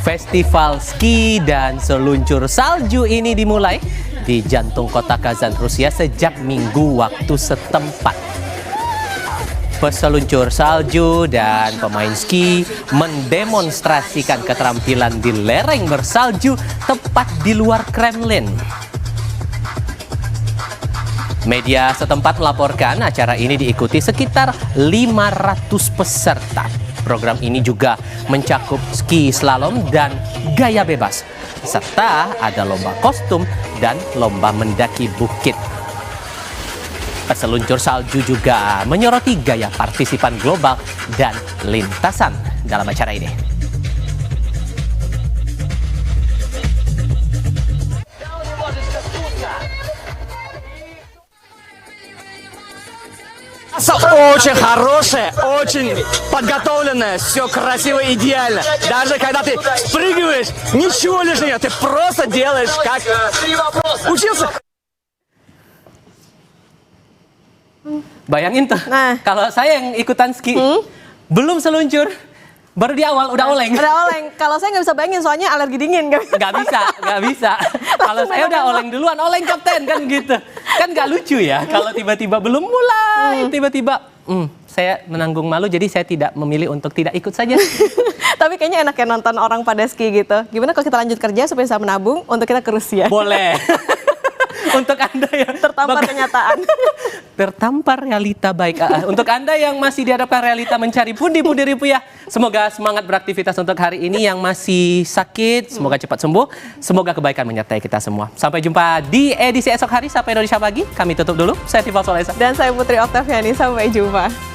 Festival ski dan seluncur salju ini dimulai di jantung kota Kazan, Rusia sejak Minggu waktu setempat. Peseluncur salju dan pemain ski mendemonstrasikan keterampilan di lereng bersalju tepat di luar Kremlin. Media setempat melaporkan acara ini diikuti sekitar 500 peserta. Program ini juga mencakup ski slalom dan gaya bebas, serta ada lomba kostum dan lomba mendaki bukit. Peseluncur salju juga menyoroti gaya partisipan global dan lintasan dalam acara ini. Очень хорошая, очень подготовленная, все красиво, идеально. Даже когда ты спрыгиваешь, ничего лишнего, ты просто делаешь как учился. Bayangin tuh, kalau saya yang ikutan ski, belum seluncur, baru di awal udah oleng. Udah oleng. Kalau saya nggak bisa bayangin, soalnya alergi dingin. Nggak bisa. Kalau saya udah oleng duluan, oleng kapten kan gitu. Kan nggak lucu ya kalau tiba-tiba belum mulai, tiba-tiba saya menanggung malu, jadi saya tidak memilih untuk tidak ikut saja. Tapi kayaknya enak ya nonton orang pada ski gitu. Gimana kalau kita lanjut kerja supaya bisa menabung untuk kita ke Rusia? Boleh. Untuk Anda yang tertampar kenyataan. Tertampar realita baik. Untuk Anda yang masih dihadapkan realita mencari pundi-pundi rupiah, semoga semangat beraktivitas untuk hari ini. Yang masih sakit, semoga cepat sembuh. Semoga kebaikan menyertai kita semua. Sampai jumpa di edisi esok hari Sapa Indonesia Pagi. Kami tutup dulu. Saya Tifal Solesa. Dan saya Putri Oktaviani. Sampai jumpa.